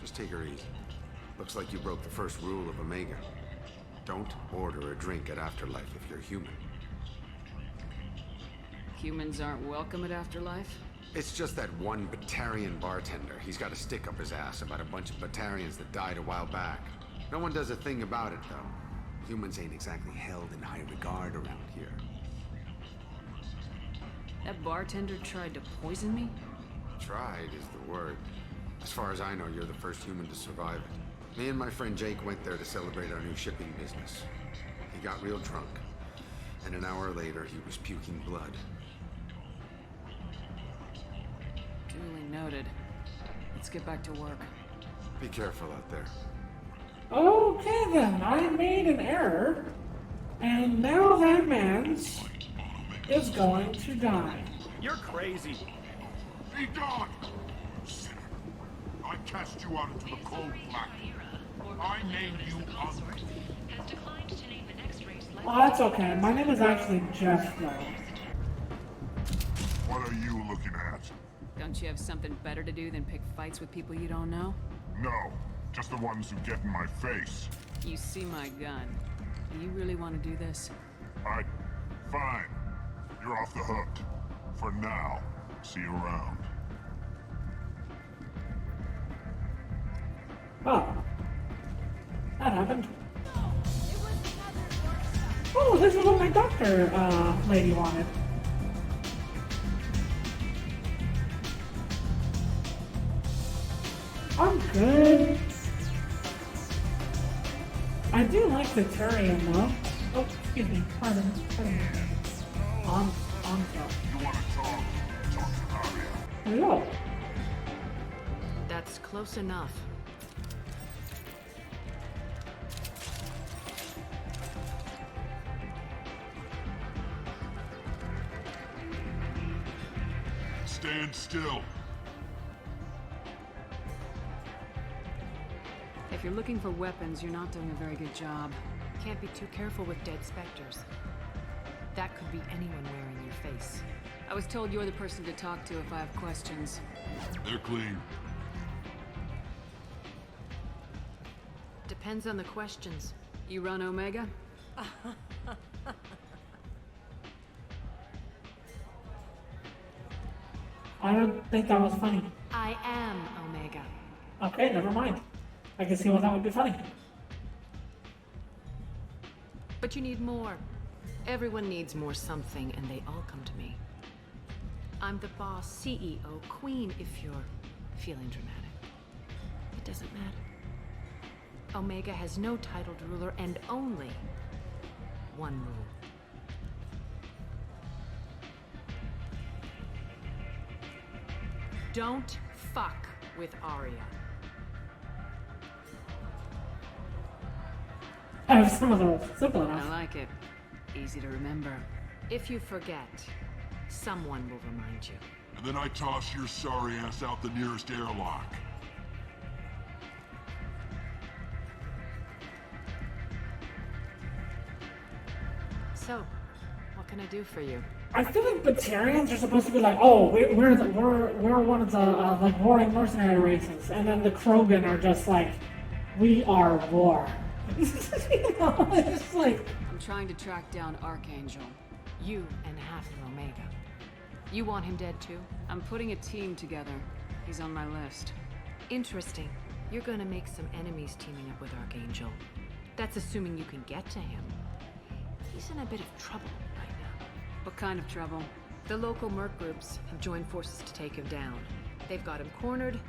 Just take her easy. Looks like you broke the first rule of Omega. Don't order a drink at Afterlife if you're human. Humans aren't welcome at Afterlife? It's just that one Batarian bartender. He's got a stick up his ass about a bunch of Batarians that died a while back. No one does a thing about it, though. Humans ain't exactly held in high regard around here. That bartender tried to poison me? Tried is the word. As far as I know, you're the first human to survive it. Me and my friend Jake went there to celebrate our new shipping business. He got real drunk, and an hour later he was puking blood. Duly noted. Let's get back to work. Be careful out there. Okay then, I made an error, and now that man is going to die. You're crazy. Be gone! Sinner. I cast you out into the cold black. I named you Uncle. Oh, that's okay. My name is actually Jeff, though. What are you looking at? Don't you have something better to do than pick fights with people you don't know? No, just the ones who get in my face. You see my gun. Do you really want to do this? Fine. You're off the hook. For now. See you around. Oh. That happened. Oh, this is what my doctor, lady wanted. I'm good. I do like the Turian though. Oh, excuse me. Pardon. On top. You want to talk? Talk to Aria. Hello. That's close enough. Stand still. If you're looking for weapons, you're not doing a very good job. Can't be too careful with dead specters. That could be anyone wearing your face. I was told you're the person to talk to if I have questions. They're clean. Depends on the questions. You run Omega? I don't think that was funny. I am Omega. Okay, never mind. I can see why that would be funny. But you need more. Everyone needs more something, and they all come to me. I'm the boss, CEO, queen, if you're feeling dramatic. It doesn't matter. Omega has no titled ruler and only one rule. Don't fuck with Aria. I have some of them simple enough. I like it. Easy to remember. If you forget, someone will remind you. And then I toss your sorry ass out the nearest airlock. So, what can can I do for you? I feel like Batarians are supposed to be like, oh, we're one of the like warring mercenary races, and then the Krogan are just like, we are war. You know, it's like I'm trying to track down Archangel. You and half of Omega. You want him dead too? I'm putting a team together. He's on my list. Interesting. You're gonna make some enemies teaming up with Archangel. That's assuming you can get to him. He's in a bit of trouble right now. What kind of trouble? The local merc groups have joined forces to take him down. They've got him cornered,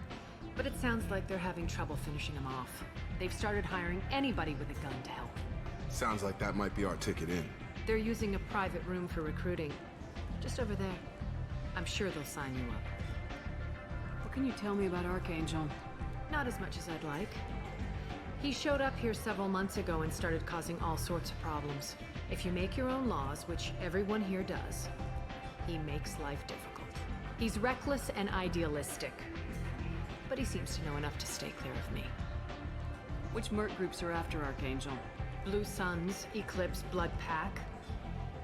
but it sounds like they're having trouble finishing him off. They've started hiring anybody with a gun to help. Sounds like that might be our ticket in. They're using a private room for recruiting. Just over there. I'm sure they'll sign you up. What can you tell me about Archangel? Not as much as I'd like. He showed up here several months ago and started causing all sorts of problems. If you make your own laws, which everyone here does, he makes life difficult. He's reckless and idealistic. But he seems to know enough to stay clear of me. Which merc groups are after Archangel? Blue Suns, Eclipse, Blood Pack.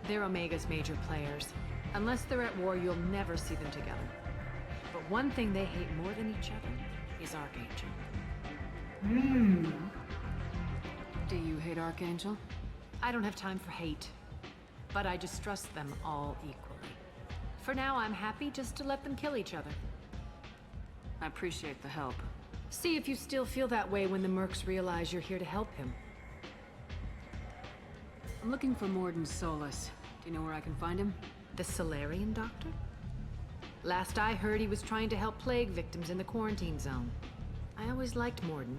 They're Omega's major players. Unless they're at war, you'll never see them together. But one thing they hate more than each other is Archangel. Do you hate Archangel? I don't have time for hate. But I distrust them all equally. For now, I'm happy just to let them kill each other. I appreciate the help. See if you still feel that way when the mercs realize you're here to help him. I'm looking for Mordin Solus. Do you know where I can find him? The Solarian doctor? Last I heard, he was trying to help plague victims in the quarantine zone. I always liked Mordin.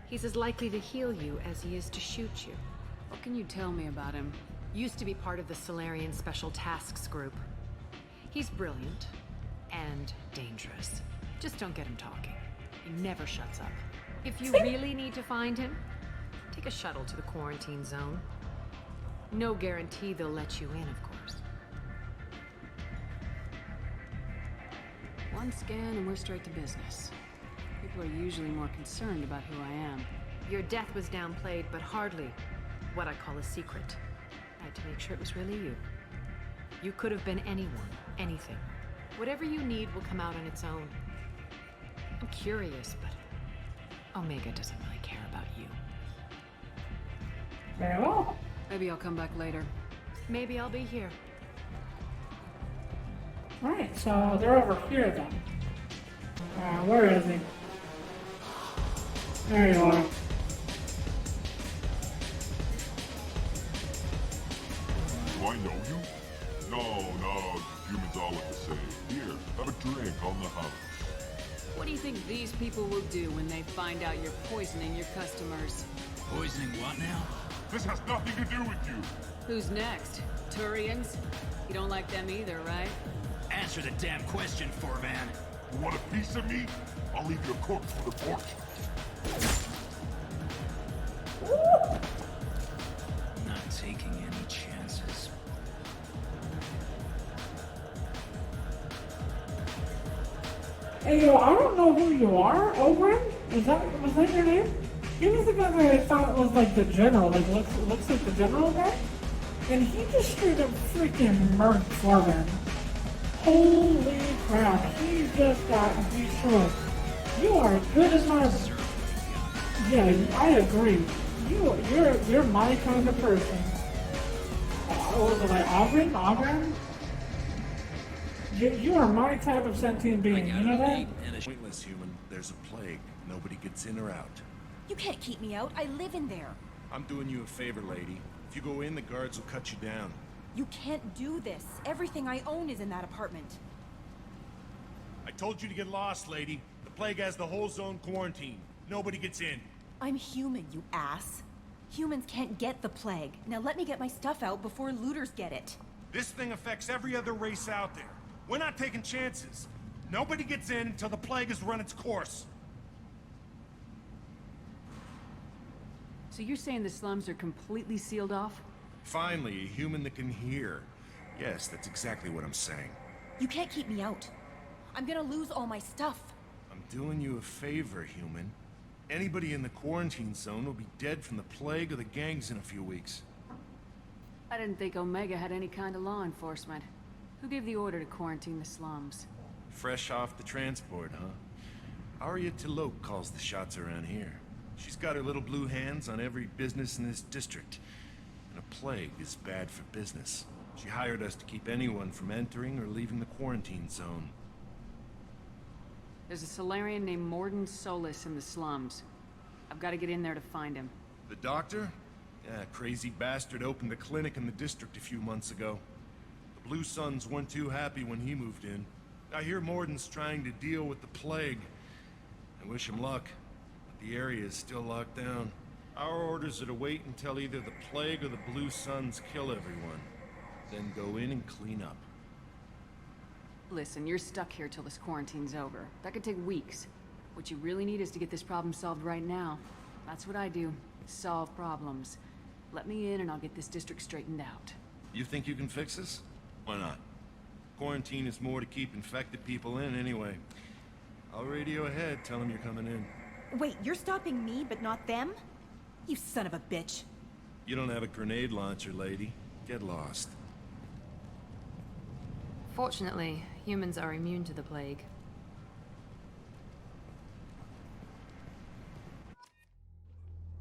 He's as likely to heal you as he is to shoot you. What can you tell me about him? Used to be part of the Solarian Special Tasks Group. He's brilliant and dangerous. Just don't get him talking. He never shuts up. If you really need to find him, take a shuttle to the quarantine zone. No guarantee they'll let you in, of course. One scan and we're straight to business. People are usually more concerned about who I am. Your death was downplayed, but hardly what I call a secret. I had to make sure it was really you. You could have been anyone, anything. Whatever you need will come out on its own. I'm curious, but Omega doesn't really care about you. Very well. Maybe I'll come back later. Maybe I'll be here. Alright, so they're over here then. Where is he? There you are. Do I know you? No, humans all look the same. Here, have a drink on the house. What do you think these people will do when they find out you're poisoning your customers? Poisoning what now? This has nothing to do with you. Who's next? Turians? You don't like them either, right? Answer the damn question, Forvan. You want a piece of me? I'll leave your corpse for the porch. Not taking any chances. Hey, yo, I don't know who you are, Oberyn? Was that your name? He was the guy that I thought was like the general, like looks like the general guy. And he just straight up freaking murdered Forvan. Holy crap, he just got destroyed. You are good as my... Yeah, I agree. You're my kind of person. What was it, like Oberyn? You are my type of sentient being, you know that? Pointless human. There's a plague. Nobody gets in or out. You can't keep me out. I live in there. I'm doing you a favor, lady. If you go in, the guards will cut you down. You can't do this. Everything I own is in that apartment. I told you to get lost, lady. The plague has the whole zone quarantined. Nobody gets in. I'm human, you ass. Humans can't get the plague. Now let me get my stuff out before looters get it. This thing affects every other race out there. We're not taking chances. Nobody gets in until the plague has run its course. So you're saying the slums are completely sealed off? Finally, a human that can hear. Yes, that's exactly what I'm saying. You can't keep me out. I'm gonna lose all my stuff. I'm doing you a favor, human. Anybody in the quarantine zone will be dead from the plague or the gangs in a few weeks. I didn't think Omega had any kind of law enforcement. Who gave the order to quarantine the slums? Fresh off the transport, huh? Arya Talope calls the shots around here. She's got her little blue hands on every business in this district. And a plague is bad for business. She hired us to keep anyone from entering or leaving the quarantine zone. There's a Solarian named Mordin Solus in the slums. I've got to get in there to find him. The doctor? Yeah, crazy bastard opened a clinic in the district a few months ago. The Blue Suns weren't too happy when he moved in. I hear Mordin's trying to deal with the plague. I wish him luck, but the area is still locked down. Our orders are to wait until either the plague or the Blue Suns kill everyone. Then go in and clean up. Listen, you're stuck here till this quarantine's over. That could take weeks. What you really need is to get this problem solved right now. That's what I do. Solve problems. Let me in and I'll get this district straightened out. You think you can fix this? Why not? Quarantine is more to keep infected people in anyway. I'll radio ahead, tell them you're coming in. Wait, you're stopping me, but not them? You son of a bitch. You don't have a grenade launcher, lady. Get lost. Fortunately, humans are immune to the plague.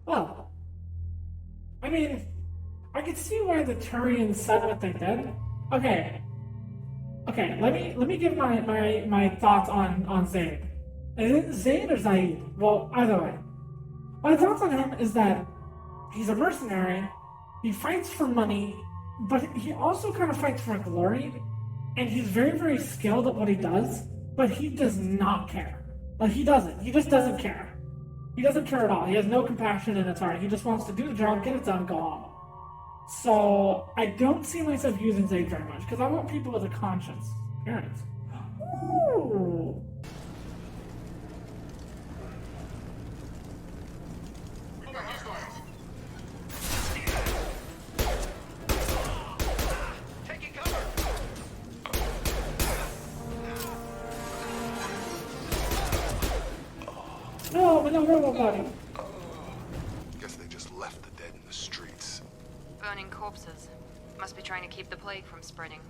Well, I mean, I can see why the Turians said what they did. Okay, let me give my thoughts on Zaid. Is it Zaid or Zaid? Well, either way. My thoughts on him is that he's a mercenary, he fights for money, but he also kind of fights for glory, and he's very, very skilled at what he does, but he does not care. Like, he doesn't. He just doesn't care. He doesn't care at all. He has no compassion in his heart. He just wants to do the job, get it done, go home. So, I don't see myself using Zaid very much, because I want people with a conscience. Parents. Ooh. No, but no robot body. Guess they just left the dead in the streets. Burning corpses. Must be trying to keep the plague from spreading.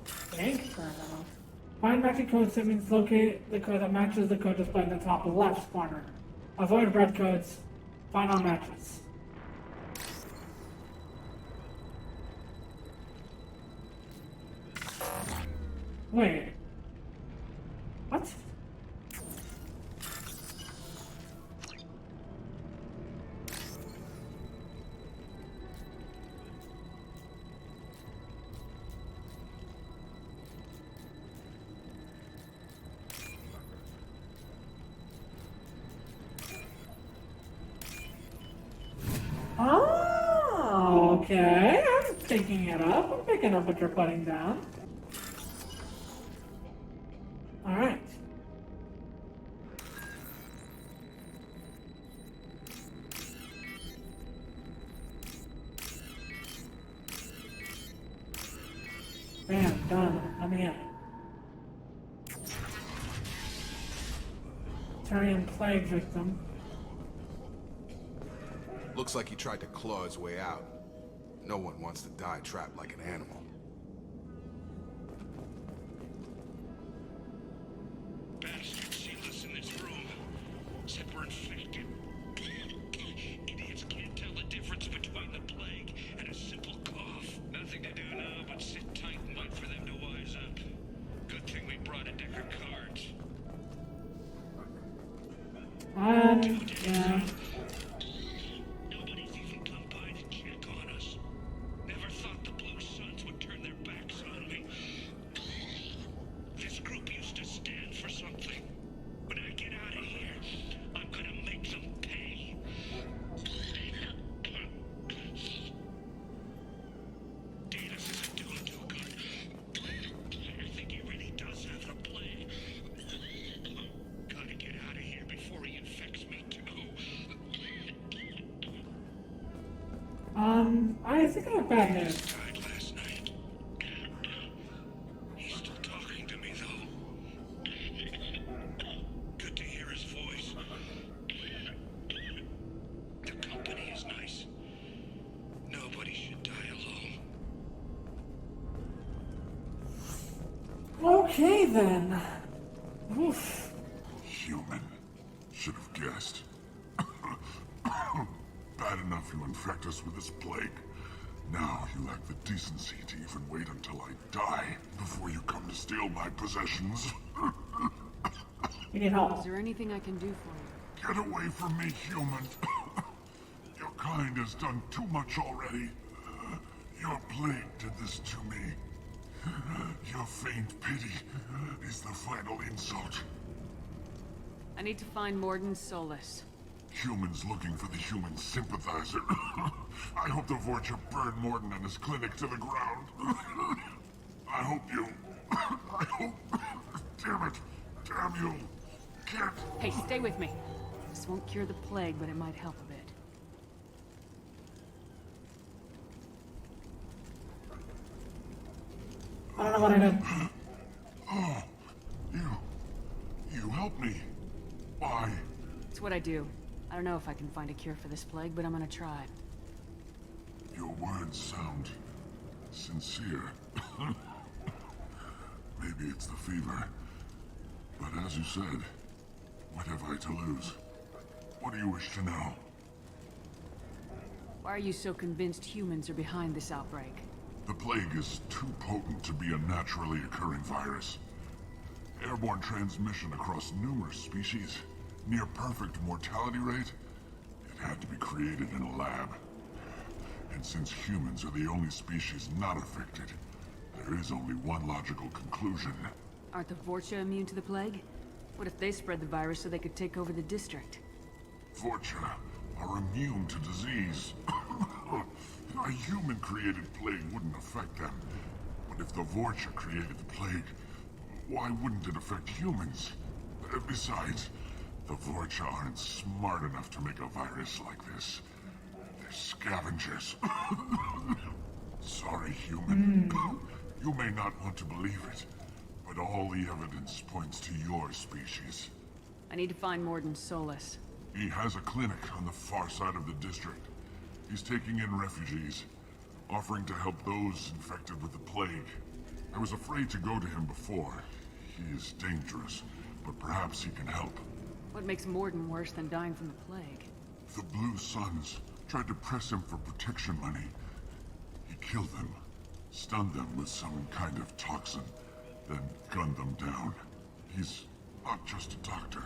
Thanks for that. Find matching code means locate the code that matches the code displayed in the top left corner. Avoid red codes. Find all matches. Wait. What? Oh, okay. I'm picking it up. I'm picking up what you're putting down. Alright. Bam, done. Let me in. Turian plague victim. Looks like he tried to claw his way out. No one wants to die trapped like an animal. Bastards sealed us in this room. Said we're infected. Idiots can't tell the difference between the plague and a simple cough. Nothing to do now but sit tight and wait for them to wise up. Good thing we brought a deck of cards. Yeah. Nobody's even come by to check on us. Never thought the Blue Suns would turn their backs on me. This group used to stand for something. When I get out of here, I'm gonna make them pay. Datus isn't doing too good. I think he really does have the plague. Gotta get out of here before he infects me too. I think I have bad news. Died last night. He's still talking to me though. Good to hear his voice. The company is nice. Nobody should die alone. then. Oof. Human. Should have guessed. Bad enough you infect us with this plague. Now you lack the decency to even wait until I die before you come to steal my possessions. You need help. Is there anything I can do for you? Get away from me, human. Your kind has done too much already. Your plague did this to me. Your feigned pity is the final insult. I need to find Mordin Solus. Humans looking for the human sympathizer. I hope the Vorcha burned Mordin and his clinic to the ground. I hope you... I hope... Damn it. Damn you. Can't... Hey, stay with me. This won't cure the plague, but it might help a bit. I don't know what I did. Oh, you helped me. Why? It's what I do. I don't know if I can find a cure for this plague, but I'm gonna try. Your words sound sincere. Maybe it's the fever. But as you said, what have I to lose? What do you wish to know? Why are you so convinced humans are behind this outbreak? The plague is too potent to be a naturally occurring virus. Airborne transmission across numerous species, near perfect mortality rate. It had to be created in a lab. And since humans are the only species not affected, there is only one logical conclusion. Aren't the Vorcha immune to the plague? What if they spread the virus so they could take over the district? Vorcha are immune to disease. A human-created plague wouldn't affect them. But if the Vorcha created the plague, why wouldn't it affect humans? Besides, the Vorcha aren't smart enough to make a virus like this. They're scavengers. Sorry, human. You may not want to believe it, but all the evidence points to your species. I need to find Mordin Solus. He has a clinic on the far side of the district. He's taking in refugees, offering to help those infected with the plague. I was afraid to go to him before. He is dangerous, but perhaps he can help. What makes Mordin worse than dying from the plague? The Blue Suns tried to press him for protection money. He killed them, stunned them with some kind of toxin, then gunned them down. He's not just a doctor.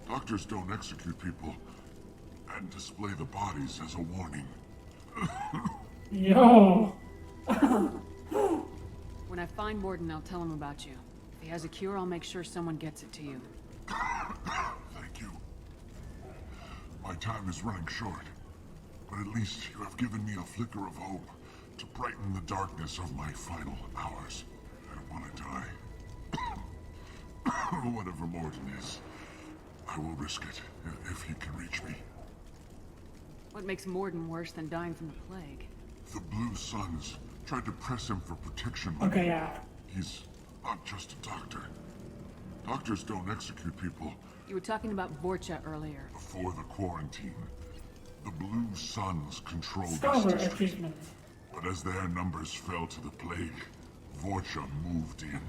Doctors don't execute people and display the bodies as a warning. Yo! When I find Mordin, I'll tell him about you. If he has a cure, I'll make sure someone gets it to you. Thank you. My time is running short, but at least you have given me a flicker of hope to brighten the darkness of my final hours. I don't want to die. Whatever Mordin is, I will risk it if he can reach me. What makes Mordin worse than dying from the plague? The Blue Suns tried to press him for protection money. Okay, yeah. He's not just a doctor. Doctors don't execute people. You were talking about Vorcha earlier. Before the quarantine, the Blue Suns controlled this Scholar district. achievement. But as their numbers fell to the plague, Vorcha moved in.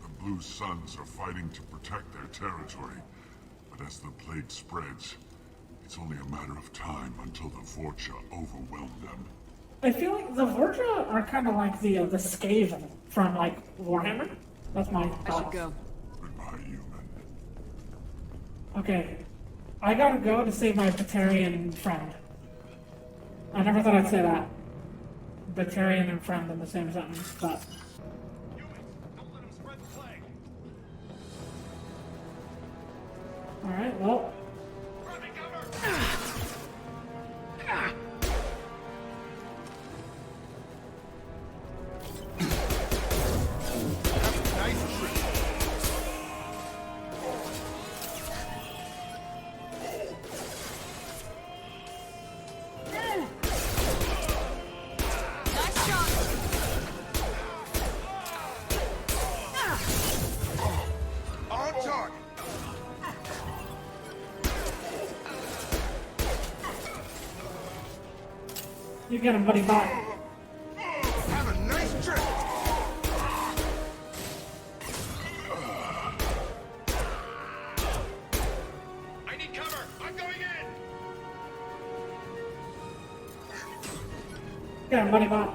The Blue Suns are fighting to protect their territory. But as the plague spreads, it's only a matter of time until the Vorcha overwhelm them. I feel like the Vorcha are kind of like the Skaven from, like, Warhammer. That's my thoughts. I should go. Goodbye, human. Okay. I gotta go to save my Batarian friend. I never thought I'd say that. Batarian and friend in the same sentence, but... Alright, well... You get him, buddy, bye. Have a nice trip! Yeah, buddy bot.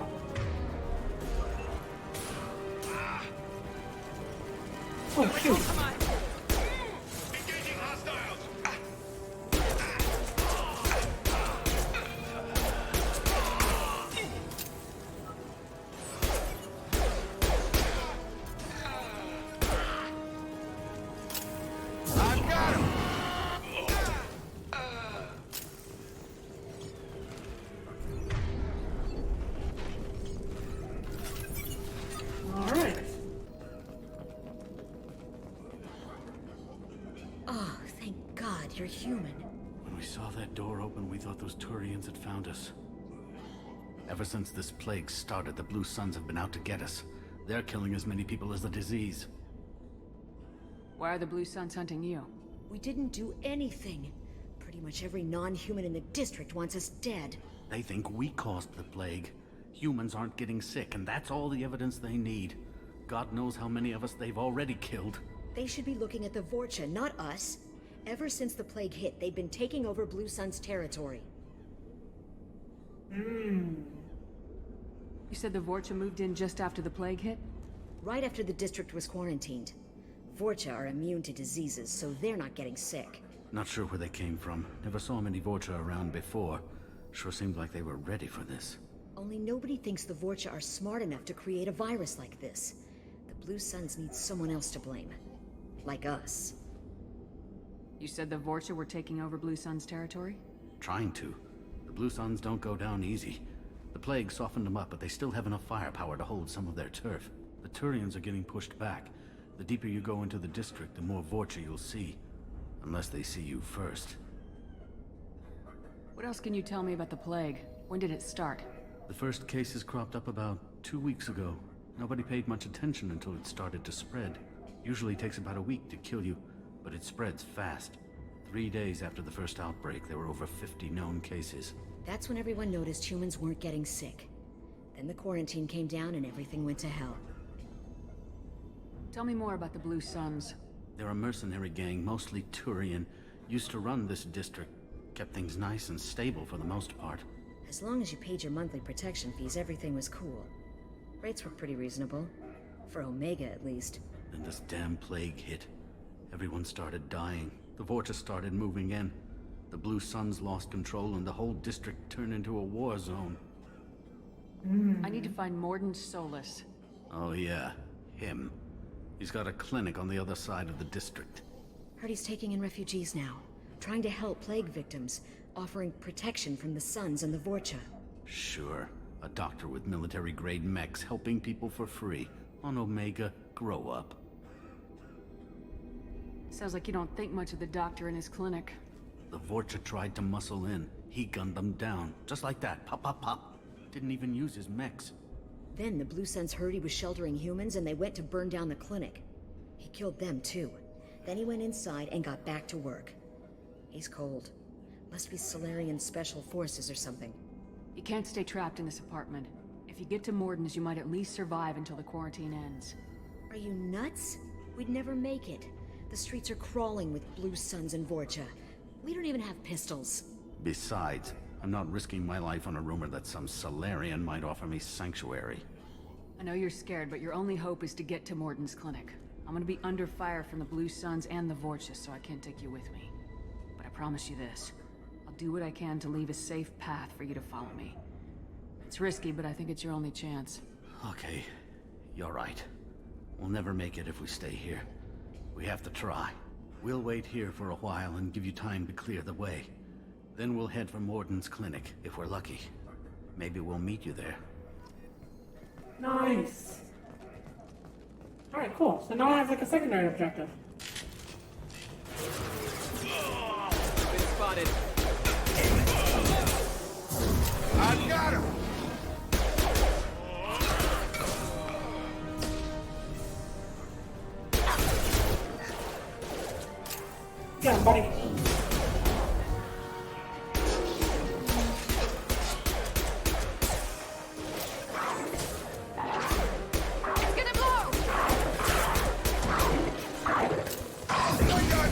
Oh, shoot. Oh, thank God you're human. When we saw that door open, we thought those Turians had found us. Ever since this plague started, the Blue Suns have been out to get us. They're killing as many people as the disease. Why are the Blue Suns hunting you? We didn't do anything. Pretty much every non-human in the district wants us dead. They think we caused the plague. Humans aren't getting sick, and that's all the evidence they need. God knows how many of us they've already killed. They should be looking at the Vorcha, not us. Ever since the plague hit, they've been taking over Blue Sun's territory. You said the Vorcha moved in just after the plague hit? Right after the district was quarantined. Vorcha are immune to diseases, so they're not getting sick. Not sure where they came from. Never saw many Vorcha around before. Sure seemed like they were ready for this. Only nobody thinks the Vorcha are smart enough to create a virus like this. The Blue Suns need someone else to blame. Like us. You said the Vorcha were taking over Blue Sun's territory? Trying to. The Blue Suns don't go down easy. The plague softened them up, but they still have enough firepower to hold some of their turf. The Turians are getting pushed back. The deeper you go into the district, the more Vorcha you'll see. Unless they see you first. What else can you tell me about the plague? When did it start? The first cases cropped up about 2 weeks ago. Nobody paid much attention until it started to spread. Usually takes about a week to kill you, but it spreads fast. 3 days after the first outbreak, there were over 50 known cases. That's when everyone noticed humans weren't getting sick. Then the quarantine came down and everything went to hell. Tell me more about the Blue Suns. They're a mercenary gang, mostly Turian. Used to run this district. Kept things nice and stable for the most part. As long as you paid your monthly protection fees, everything was cool. Rates were pretty reasonable. For Omega, at least. Then this damn plague hit. Everyone started dying. The Vorcha started moving in. The Blue Suns lost control and the whole district turned into a war zone. I need to find Mordin Solus. Oh yeah, him. He's got a clinic on the other side of the district. Heard he's taking in refugees now. Trying to help plague victims. Offering protection from the Suns and the Vorcha. Sure. A doctor with military-grade mechs helping people for free. On Omega, grow up. Sounds like you don't think much of the doctor in his clinic. The Vorcha tried to muscle in. He gunned them down. Just like that. Pop, pop, pop. Didn't even use his mechs. Then the Blue Suns heard he was sheltering humans and they went to burn down the clinic. He killed them too. Then he went inside and got back to work. He's cold. Must be Solarian Special Forces or something. You can't stay trapped in this apartment. If you get to Mordin's, you might at least survive until the quarantine ends. Are you nuts? We'd never make it. The streets are crawling with Blue Suns and Vorcha. We don't even have pistols. Besides, I'm not risking my life on a rumor that some Solarian might offer me sanctuary. I know you're scared, but your only hope is to get to Mordin's clinic. I'm gonna be under fire from the Blue Suns and the Vorcha, so I can't take you with me. But I promise you this. I'll do what I can to leave a safe path for you to follow me. It's risky, but I think it's your only chance. Okay, you're right. We'll never make it if we stay here. We have to try. We'll wait here for a while and give you time to clear the way. Then we'll head for Mordin's clinic, if we're lucky. Maybe we'll meet you there. Nice. Alright, cool. So now I have like a secondary objective. Been spotted. I got him! Yeah, buddy.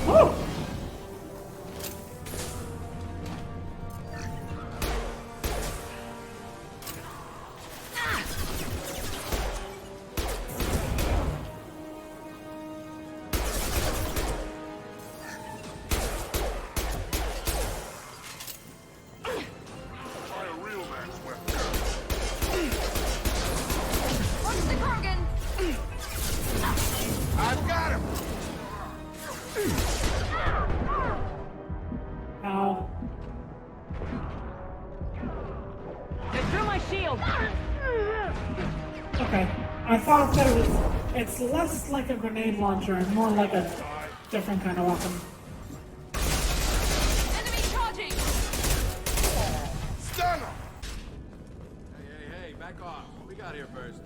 Woo! Ow. They threw my shield! Okay. I thought that it's less like a grenade launcher and more like a different kind of weapon. Enemy charging! Stun him! Hey, back off. What we got here first?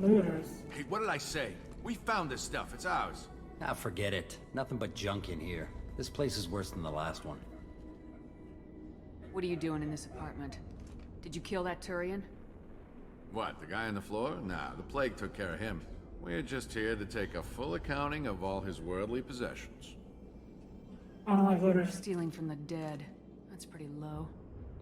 Looters. Hey, what did I say? We found this stuff. It's ours. Ah, forget it. Nothing but junk in here. This place is worse than the last one. What are you doing in this apartment? Did you kill that Turian? What, the guy on the floor? Nah, the plague took care of him. We're just here to take a full accounting of all his worldly possessions. I don't like looters. Stealing from the dead. That's pretty low.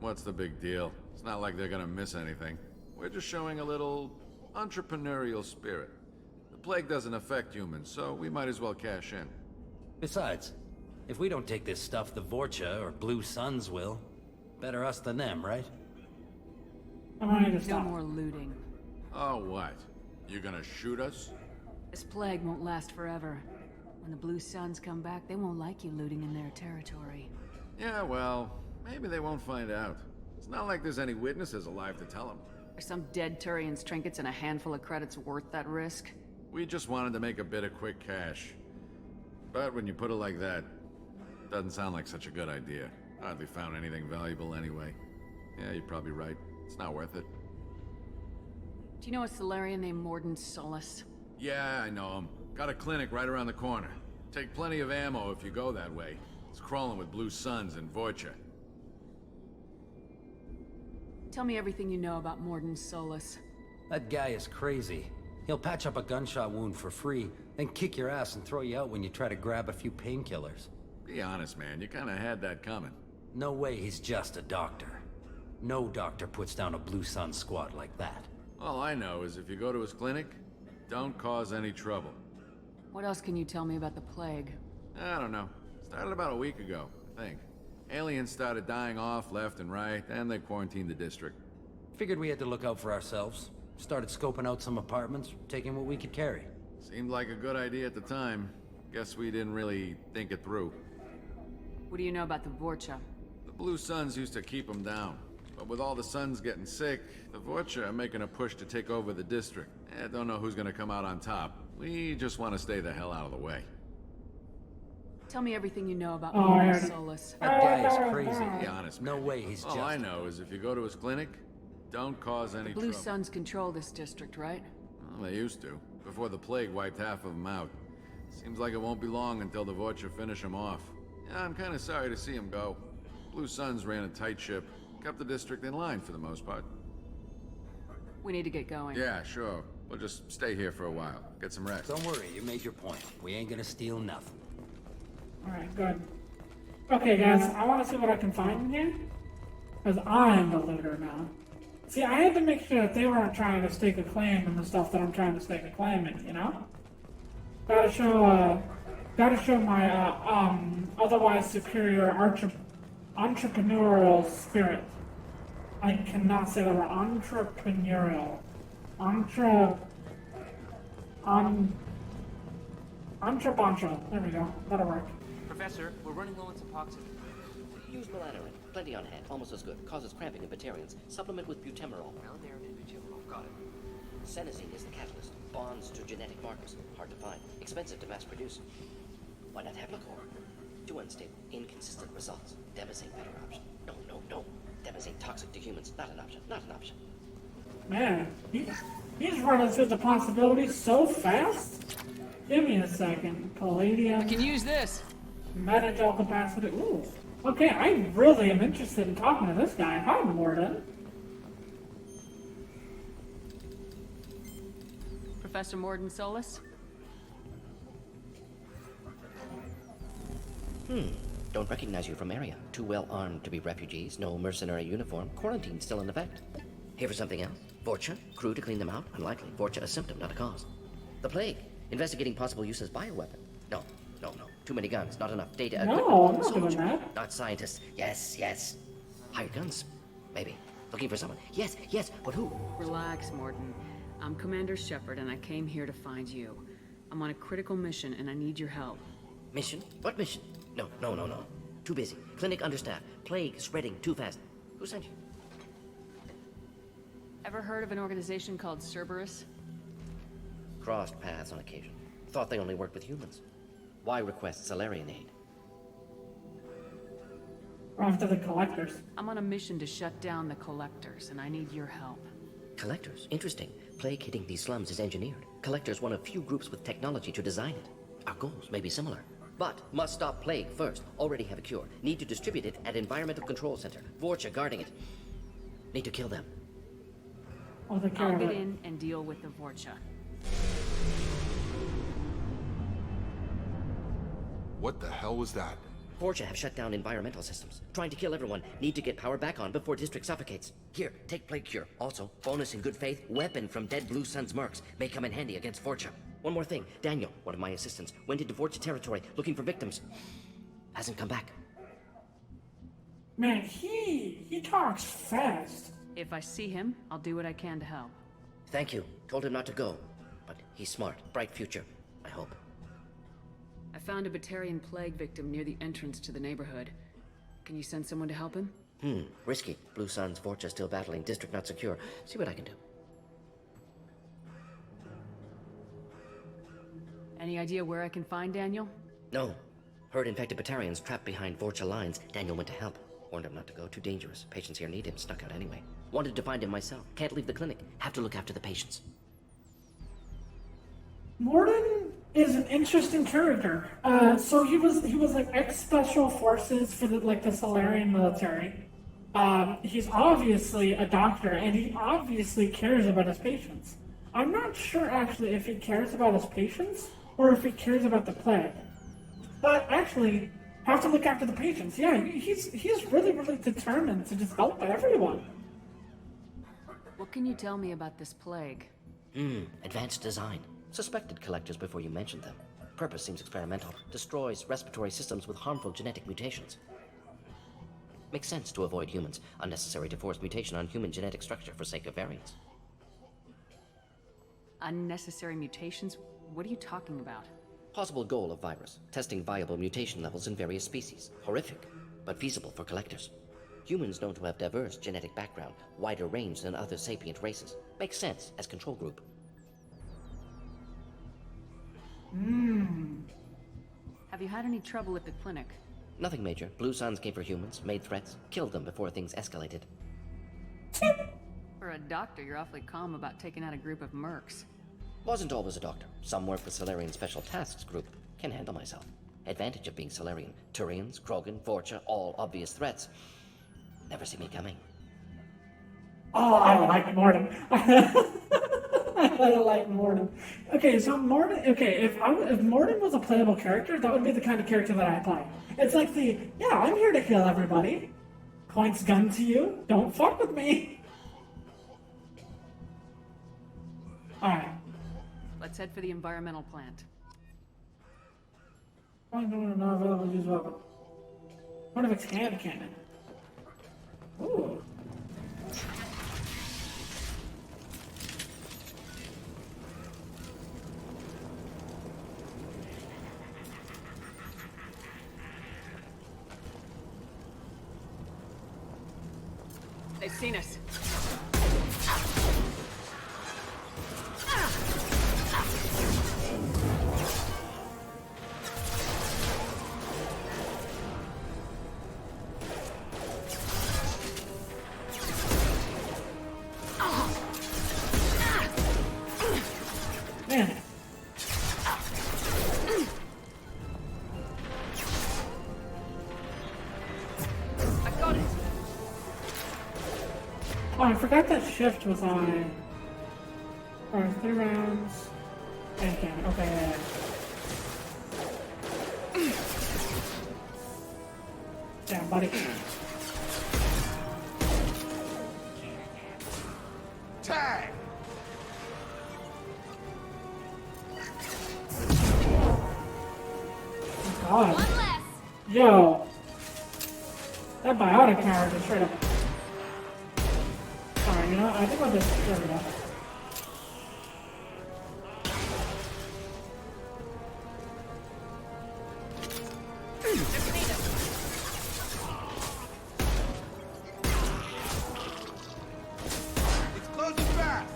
What's the big deal? It's not like they're gonna miss anything. We're just showing a little entrepreneurial spirit. The plague doesn't affect humans, so we might as well cash in. Besides, if we don't take this stuff, the Vorcha or Blue Suns will. Better us than them, right? No more looting. Oh, what? You gonna shoot us? This plague won't last forever. When the Blue Suns come back, they won't like you looting in their territory. Yeah, well, maybe they won't find out. It's not like there's any witnesses alive to tell them. Are some dead Turian's trinkets and a handful of credits worth that risk? We just wanted to make a bit of quick cash. But when you put it like that, doesn't sound like such a good idea. Hardly found anything valuable anyway. Yeah, you're probably right. It's not worth it. Do you know a Solarian named Mordin Solus? Yeah, I know him. Got a clinic right around the corner. Take plenty of ammo if you go that way. It's crawling with Blue Suns and Vorcha. Tell me everything you know about Mordin Solus. That guy is crazy. He'll patch up a gunshot wound for free, then kick your ass and throw you out when you try to grab a few painkillers. Be honest, man. You kinda had that coming. No way he's just a doctor. No doctor puts down a Blue Sun squad like that. All I know is if you go to his clinic, don't cause any trouble. What else can you tell me about the plague? I don't know. Started about a week ago, I think. Aliens started dying off left and right, and they quarantined the district. Figured we had to look out for ourselves. Started scoping out some apartments, taking what we could carry. Seemed like a good idea at the time. Guess we didn't really think it through. What do you know about the Vorcha? The Blue Suns used to keep them down. But with all the Suns getting sick, the Vorcha are making a push to take over the district. Don't know who's gonna come out on top. We just want to stay the hell out of the way. Tell me everything you know about Mordin Solus. That guy is crazy. Be honest, man. No way he's All I know is if you go to his clinic, don't cause any The Blue trouble. Suns control this district, right? Well, they used to, before the plague wiped half of them out. Seems like it won't be long until the Vorcha finish them off. Yeah, I'm kind of sorry to see them go. Blue Suns ran a tight ship, kept the district in line for the most part. We need to get going. Yeah, sure. We'll just stay here for a while. Get some rest. Don't worry, you made your point. We ain't gonna steal nothing. Alright, good. Okay, guys, I want to see what I can find in here. Because I'm the looter now. See, I had to make sure that they weren't trying to stake a claim in the stuff that I'm trying to stake a claim in, you know? Gotta show my, otherwise superior entrepreneurial spirit. I cannot say the word. Entrepreneurial. Entrebancho. There we go. That'll work. Professor, we're running low on Suboxone. Use melatonin. Plenty on hand. Almost as good. Causes cramping in Batarians. Supplement with butemerol. Melatonin and butemerol. Got it. Senescene is the catalyst. Bonds to genetic markers. Hard to find. Expensive to mass produce. Why not Heplicor? Too unstable. Inconsistent results. Demasine better option. No. Demasine toxic to humans. Not an option. Not an option. Man, he's running through the possibilities so fast. Give me a second. Palladium. I can use this. Metagel capacity. Ooh. Okay, I really am interested in talking to this guy. Hi, Mordin. Professor Mordin Solus? Don't recognize you from area. Too well armed to be refugees. No mercenary uniform. Quarantine still in effect. Here for something else? Vorcha? Crew to clean them out? Unlikely. Vorcha a symptom, not a cause. The plague. Investigating possible use as bioweapon. No. Too many guns. Not enough data. No, I'm not doing Soldier. that. Not scientists. Yes. Hired guns. Maybe. Looking for someone. Yes. But who? Relax, Mordin. I'm Commander Shepard, and I came here to find you. I'm on a critical mission and I need your help. Mission? What mission? No. Too busy. Clinic understaffed. Plague spreading too fast. Who sent you? Ever heard of an organization called Cerberus? Crossed paths on occasion. Thought they only worked with humans. Why request Salarian aid? We're after the collectors. I'm on a mission to shut down the collectors, and I need your help. Collectors? Interesting. Plague hitting these slums is engineered. Collectors one of few groups with technology to design it. Our goals may be similar. But must stop plague first. Already have a cure. Need to distribute it at Environmental Control Center. Vorcha guarding it. Need to kill them. Oh, the I'll get in and deal with the Vorcha. What the hell was that? Vorcha have shut down environmental systems. Trying to kill everyone. Need to get power back on before district suffocates. Here, take plague cure. Also, bonus in good faith, weapon from dead Blue Sun's mercs. May come in handy against Vorcha. One more thing. Daniel, one of my assistants, went into Vorcha territory looking for victims. Hasn't come back. Man, he talks fast. If I see him, I'll do what I can to help. Thank you. Told him not to go. But he's smart. Bright future. I hope. I found a Batarian plague victim near the entrance to the neighborhood. Can you send someone to help him? Risky. Blue Sun's Vorcha still battling. District not secure. See what I can do. Any idea where I can find Daniel? No. Heard infected Batarians trapped behind Vorcha lines. Daniel went to help. Warned him not to go. Too dangerous. Patients here need him. Snuck out anyway. Wanted to find him myself. Can't leave the clinic. Have to look after the patients. Mordin is an interesting character. So he was like ex-special forces for the Solarian military. He's obviously a doctor, and he obviously cares about his patients. I'm not sure actually if he cares about his patients or if he cares about the plague. But actually, have to look after the patients. Yeah, he's really determined to just help everyone. What can you tell me about this plague? Advanced design. Suspected collectors before you mentioned them. Purpose seems experimental. Destroys respiratory systems with harmful genetic mutations. Makes sense to avoid humans. Unnecessary to force mutation on human genetic structure for sake of variance. Unnecessary mutations? What are you talking about? Possible goal of virus. Testing viable mutation levels in various species. Horrific, but feasible for collectors. Humans known to have diverse genetic background, wider range than other sapient races. Makes sense as control group. Have you had any trouble at the clinic? Nothing major. Blue Suns came for humans, made threats, killed them before things escalated. For a doctor, you're awfully calm about taking out a group of mercs. Wasn't always a doctor. Some work with Solarian Special Tasks Group. Can handle myself. Advantage of being Solarian. Turians, Krogan, Vorcha, all obvious threats. Never see me coming. Oh, I like Mordin. I like Mordin. Okay, so Mordin. Okay, if Mordin was a playable character, that would be the kind of character that I play. It's like I'm here to kill everybody. Points gun to you. Don't fuck with me. All right. Let's head for the environmental plant. Oh, no, not available to use weapon. What if it's hand cannon? Ooh. They've seen us. Man. I got it. Oh, I forgot that shift was on. Or 3 rounds. And cannon. Okay, yeah. Damn, buddy. Tag! God. One less. Yo. That biotic power just straight up. Alright, you know what? I think I'll just. There we go. It's closing fast.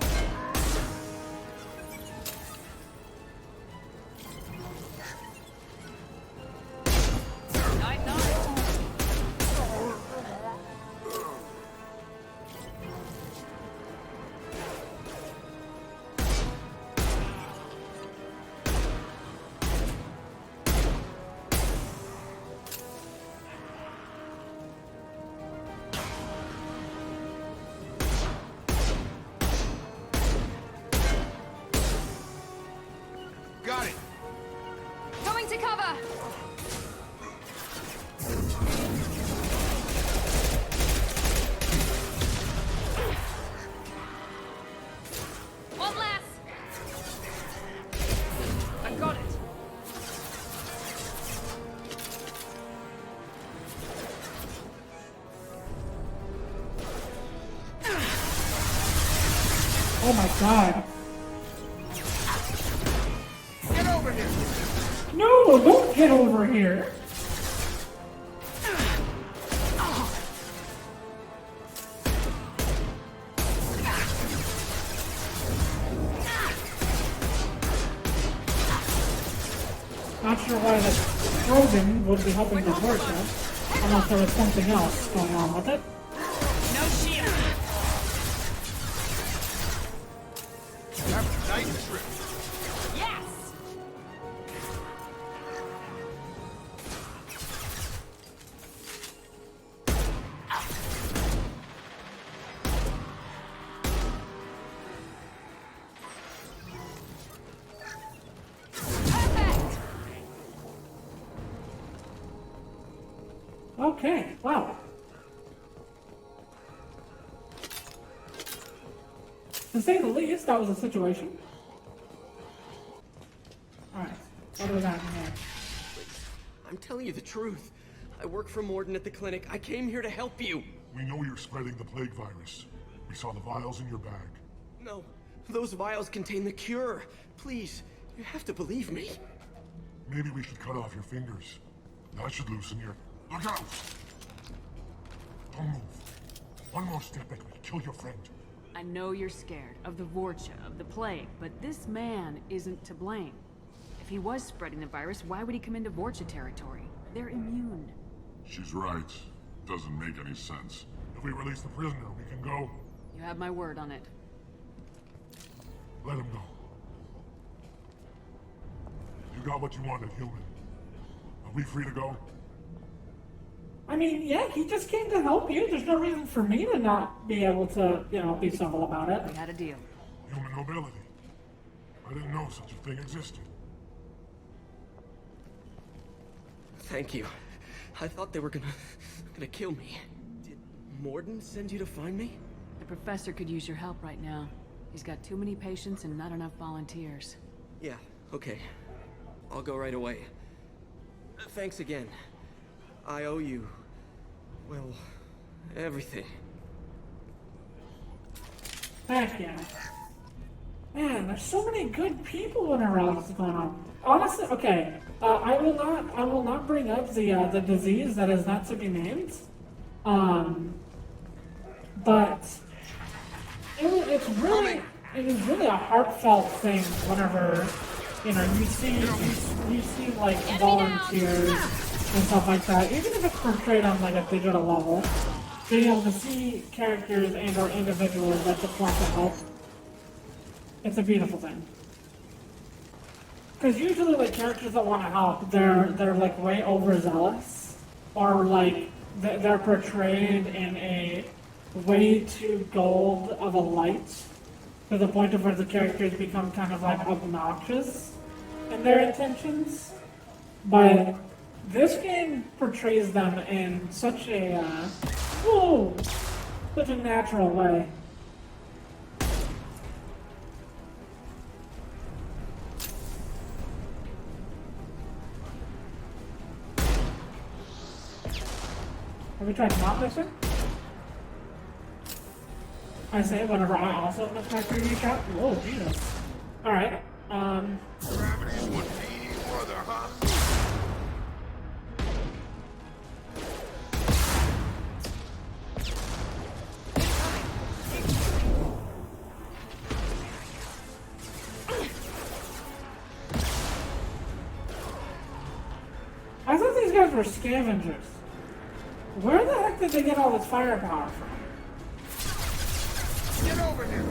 Got it. Going to cover! One less! I got it! Oh my god. Get over here. No, don't get over here. Not sure why the Mordin would be helping the Vorcha, unless there was something else going on with it. No shield! Have a nice trip. Yes! Okay, wow. To say the least, that was a situation. Alright, what do we got in here? I'm telling you the truth. I work for Mordin at the clinic. I came here to help you. We know you're spreading the plague virus. We saw the vials in your bag. No, those vials contain the cure. Please, you have to believe me. Maybe we should cut off your fingers. That should loosen your... Look out! Don't move. One more step and we'll kill your friend. I know you're scared of the Vorcha, of the plague, but this man isn't to blame. If he was spreading the virus, why would he come into Vorcha territory? They're immune. She's right. Doesn't make any sense. If we release the prisoner, we can go. You have my word on it. Let him go. You got what you wanted, human. Are we free to go? I mean, yeah, he just came to help you. There's no reason for me to not be able to, you know, be civil about it. We had a deal. Human nobility. I didn't know such a thing existed. Thank you. I thought they were gonna kill me. Did Mordin send you to find me? The professor could use your help right now. He's got too many patients and not enough volunteers. Yeah, okay. I'll go right away. Thanks again. I owe you, well, everything. Heck yeah. Man, there's so many good people in around what's going on. Honestly, okay. I will not bring up the disease that is not to be named. But it is really a heartfelt thing whenever, you know, you see like volunteers and stuff like that, even if it's portrayed on like a digital level, being able to see characters and or individuals that just want to help, it's a beautiful thing. Because usually like characters that want to help, they're like way overzealous, or like they're portrayed in a way too gold of a light, to the point of where the characters become kind of like obnoxious in their intentions. But this game portrays them in such a such a natural way. Have we tried not missing? I say whenever I also miss my previous shot. Whoa, Jesus. Alright, Gravity's what the mother, huh? guys were scavengers. Where the heck did they get all this firepower from? Get over here!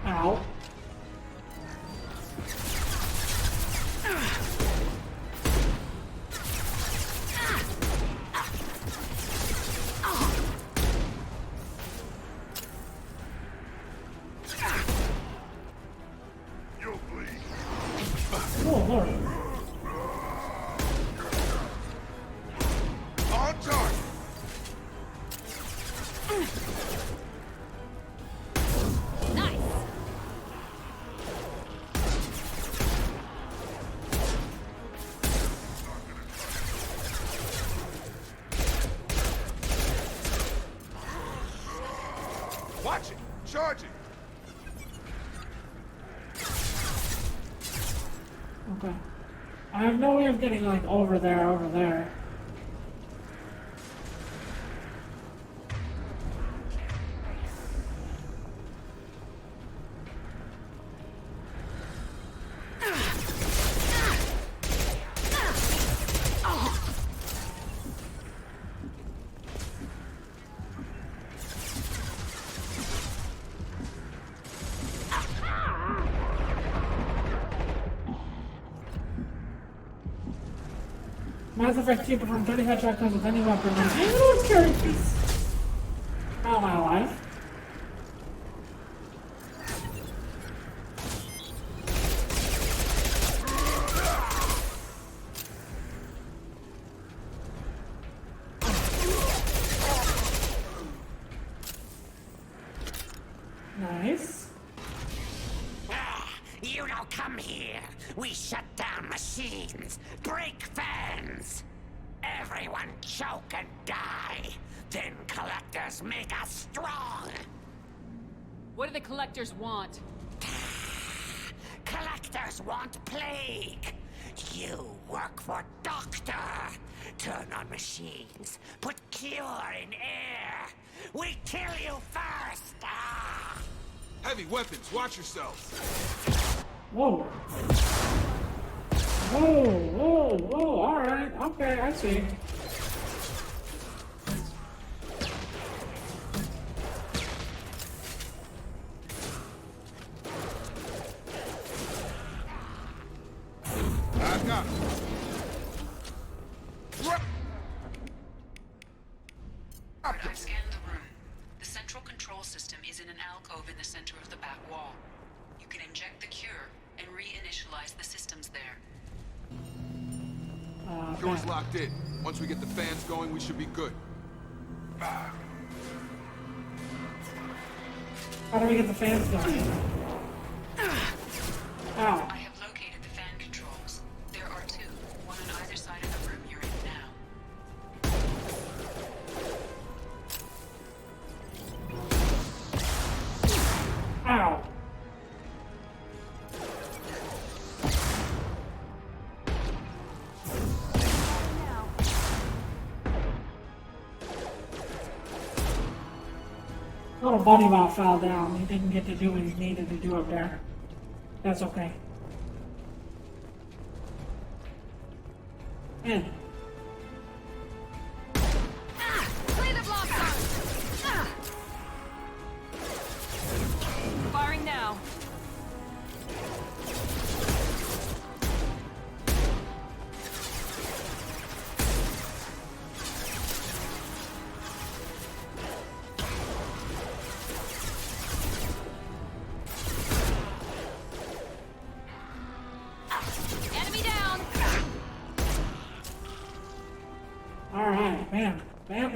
Ow. Oh, Lord. On target! Nice! Watch it! Charge it! Okay. I have no way of getting, like, over there. Mass Effect 2 perform 35 shotguns with any weapon. And let's carry piece. How am I alive? Nice. You don't come here. We shut down machines, break fans. Everyone choke and die. Then collectors make us strong. What do the collectors want? Collectors want plague. You work for Doctor. Turn on machines. Put cure in air. We kill you first. Ah. Heavy weapons, watch yourselves. Whoa. Whoa, alright. Okay, I see. I got it. I've scanned the room. The central control system is in an alcove in the center of the back wall. You can inject the cure and reinitialize the systems there. Door's locked in. Once we get the fans going, we should be good. How do we get the fans going? Ow. I have located the fan controls. There are two, one on either side of the room you're in now. Ow. Little bunny bot fell down. He didn't get to do what he needed to do up there. That's okay. In. Play the block Firing now. Enemy down! Alright, bam. Bam.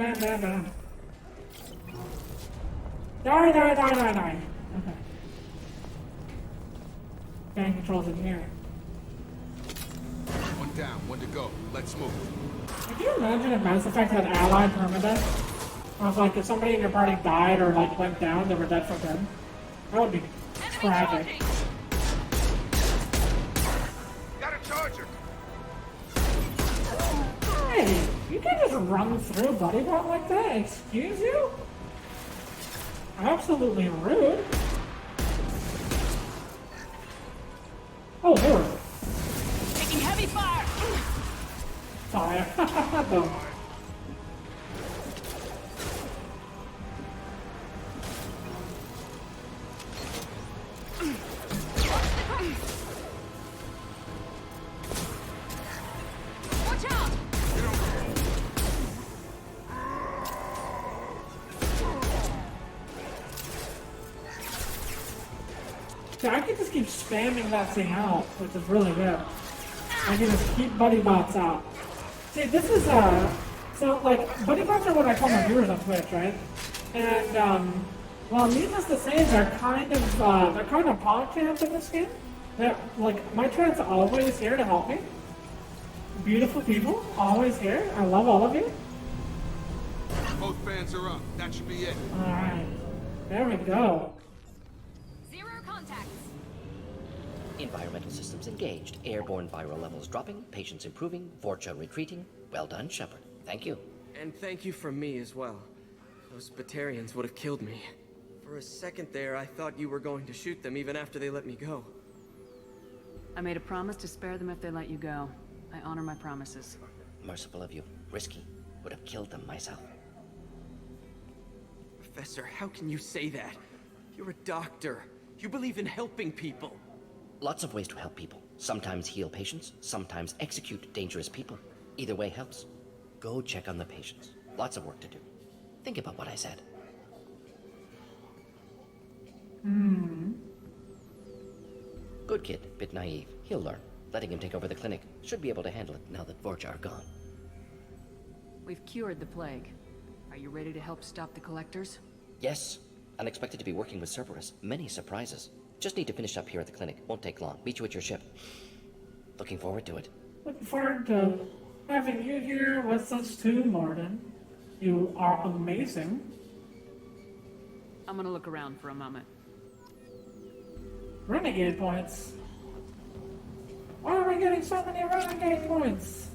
Die. Okay. Fan controls in here. One down, one to go. Let's move. Can you imagine if Mass Effect had allied permadeath? I was like, if somebody in your party died or like went down, they were dead for them. That would be tragic. Got a charger. Hey, you can't just run through buddy bot like that. Excuse you? Absolutely rude. Oh, Lord. Taking heavy fire! Fire. Boom. Watch out! So I can just keep spamming that thing out, which is really good. I can just keep buddy bots out. See, this is so like buddy bots are what I call my viewers on Twitch, right? And well, needless to say, they're kind of PogChamps in this game. They're like my chat's always here to help me. Beautiful people, always here. I love all of you. Both fans are up. That should be it. All right, there we go. Environmental systems engaged. Airborne viral levels dropping. Patients improving. Vorcha retreating. Well done, Shepard. Thank you. And thank you from me as well. Those Batarians would have killed me. For a second there, I thought you were going to shoot them even after they let me go. I made a promise to spare them if they let you go. I honor my promises. Merciful of you. Risky. Would have killed them myself. Professor, how can you say that? You're a doctor. You believe in helping people. Lots of ways to help people. Sometimes heal patients, sometimes execute dangerous people. Either way helps. Go check on the patients. Lots of work to do. Think about what I said. Good kid, bit naive. He'll learn. Letting him take over the clinic. Should be able to handle it now that Vorcha are gone. We've cured the plague. Are you ready to help stop the collectors? Yes. Unexpected to be working with Cerberus. Many surprises. Just need to finish up here at the clinic. Won't take long. Meet you at your ship. Looking forward to it. Looking forward to having you here with us too, Mordin. You are amazing. I'm gonna look around for a moment. Renegade points. Why am I getting so many renegade points?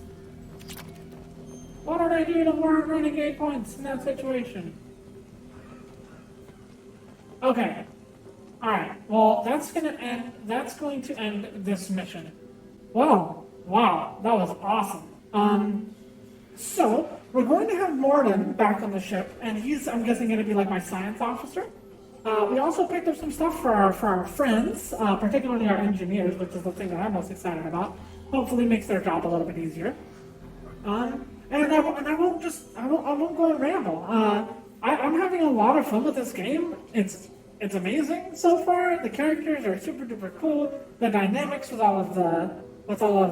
What did I do to warrant renegade points in that situation? Okay. Alright, well that's going to end this mission. Wow, that was awesome. So we're going to have Mordin back on the ship, and he's, I'm guessing, going to be like my science officer. We also picked up some stuff for our friends, particularly our engineers, which is the thing that I'm most excited about. Hopefully makes their job a little bit easier. And I won't go and ramble. I'm having a lot of fun with this game. It's amazing so far. The characters are super duper cool. The dynamics with all of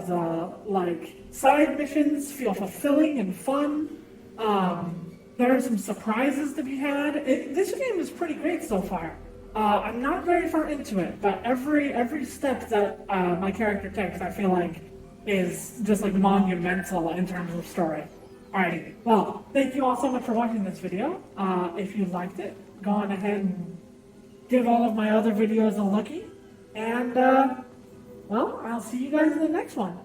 the like side missions feel fulfilling and fun. There are some surprises to be had. This game is pretty great so far. I'm not very far into it, but every step that my character takes, I feel like, is just like monumental in terms of story. Alrighty, well, thank you all so much for watching this video. If you liked it, go on ahead and give all of my other videos a lookie. And, well, I'll see you guys in the next one.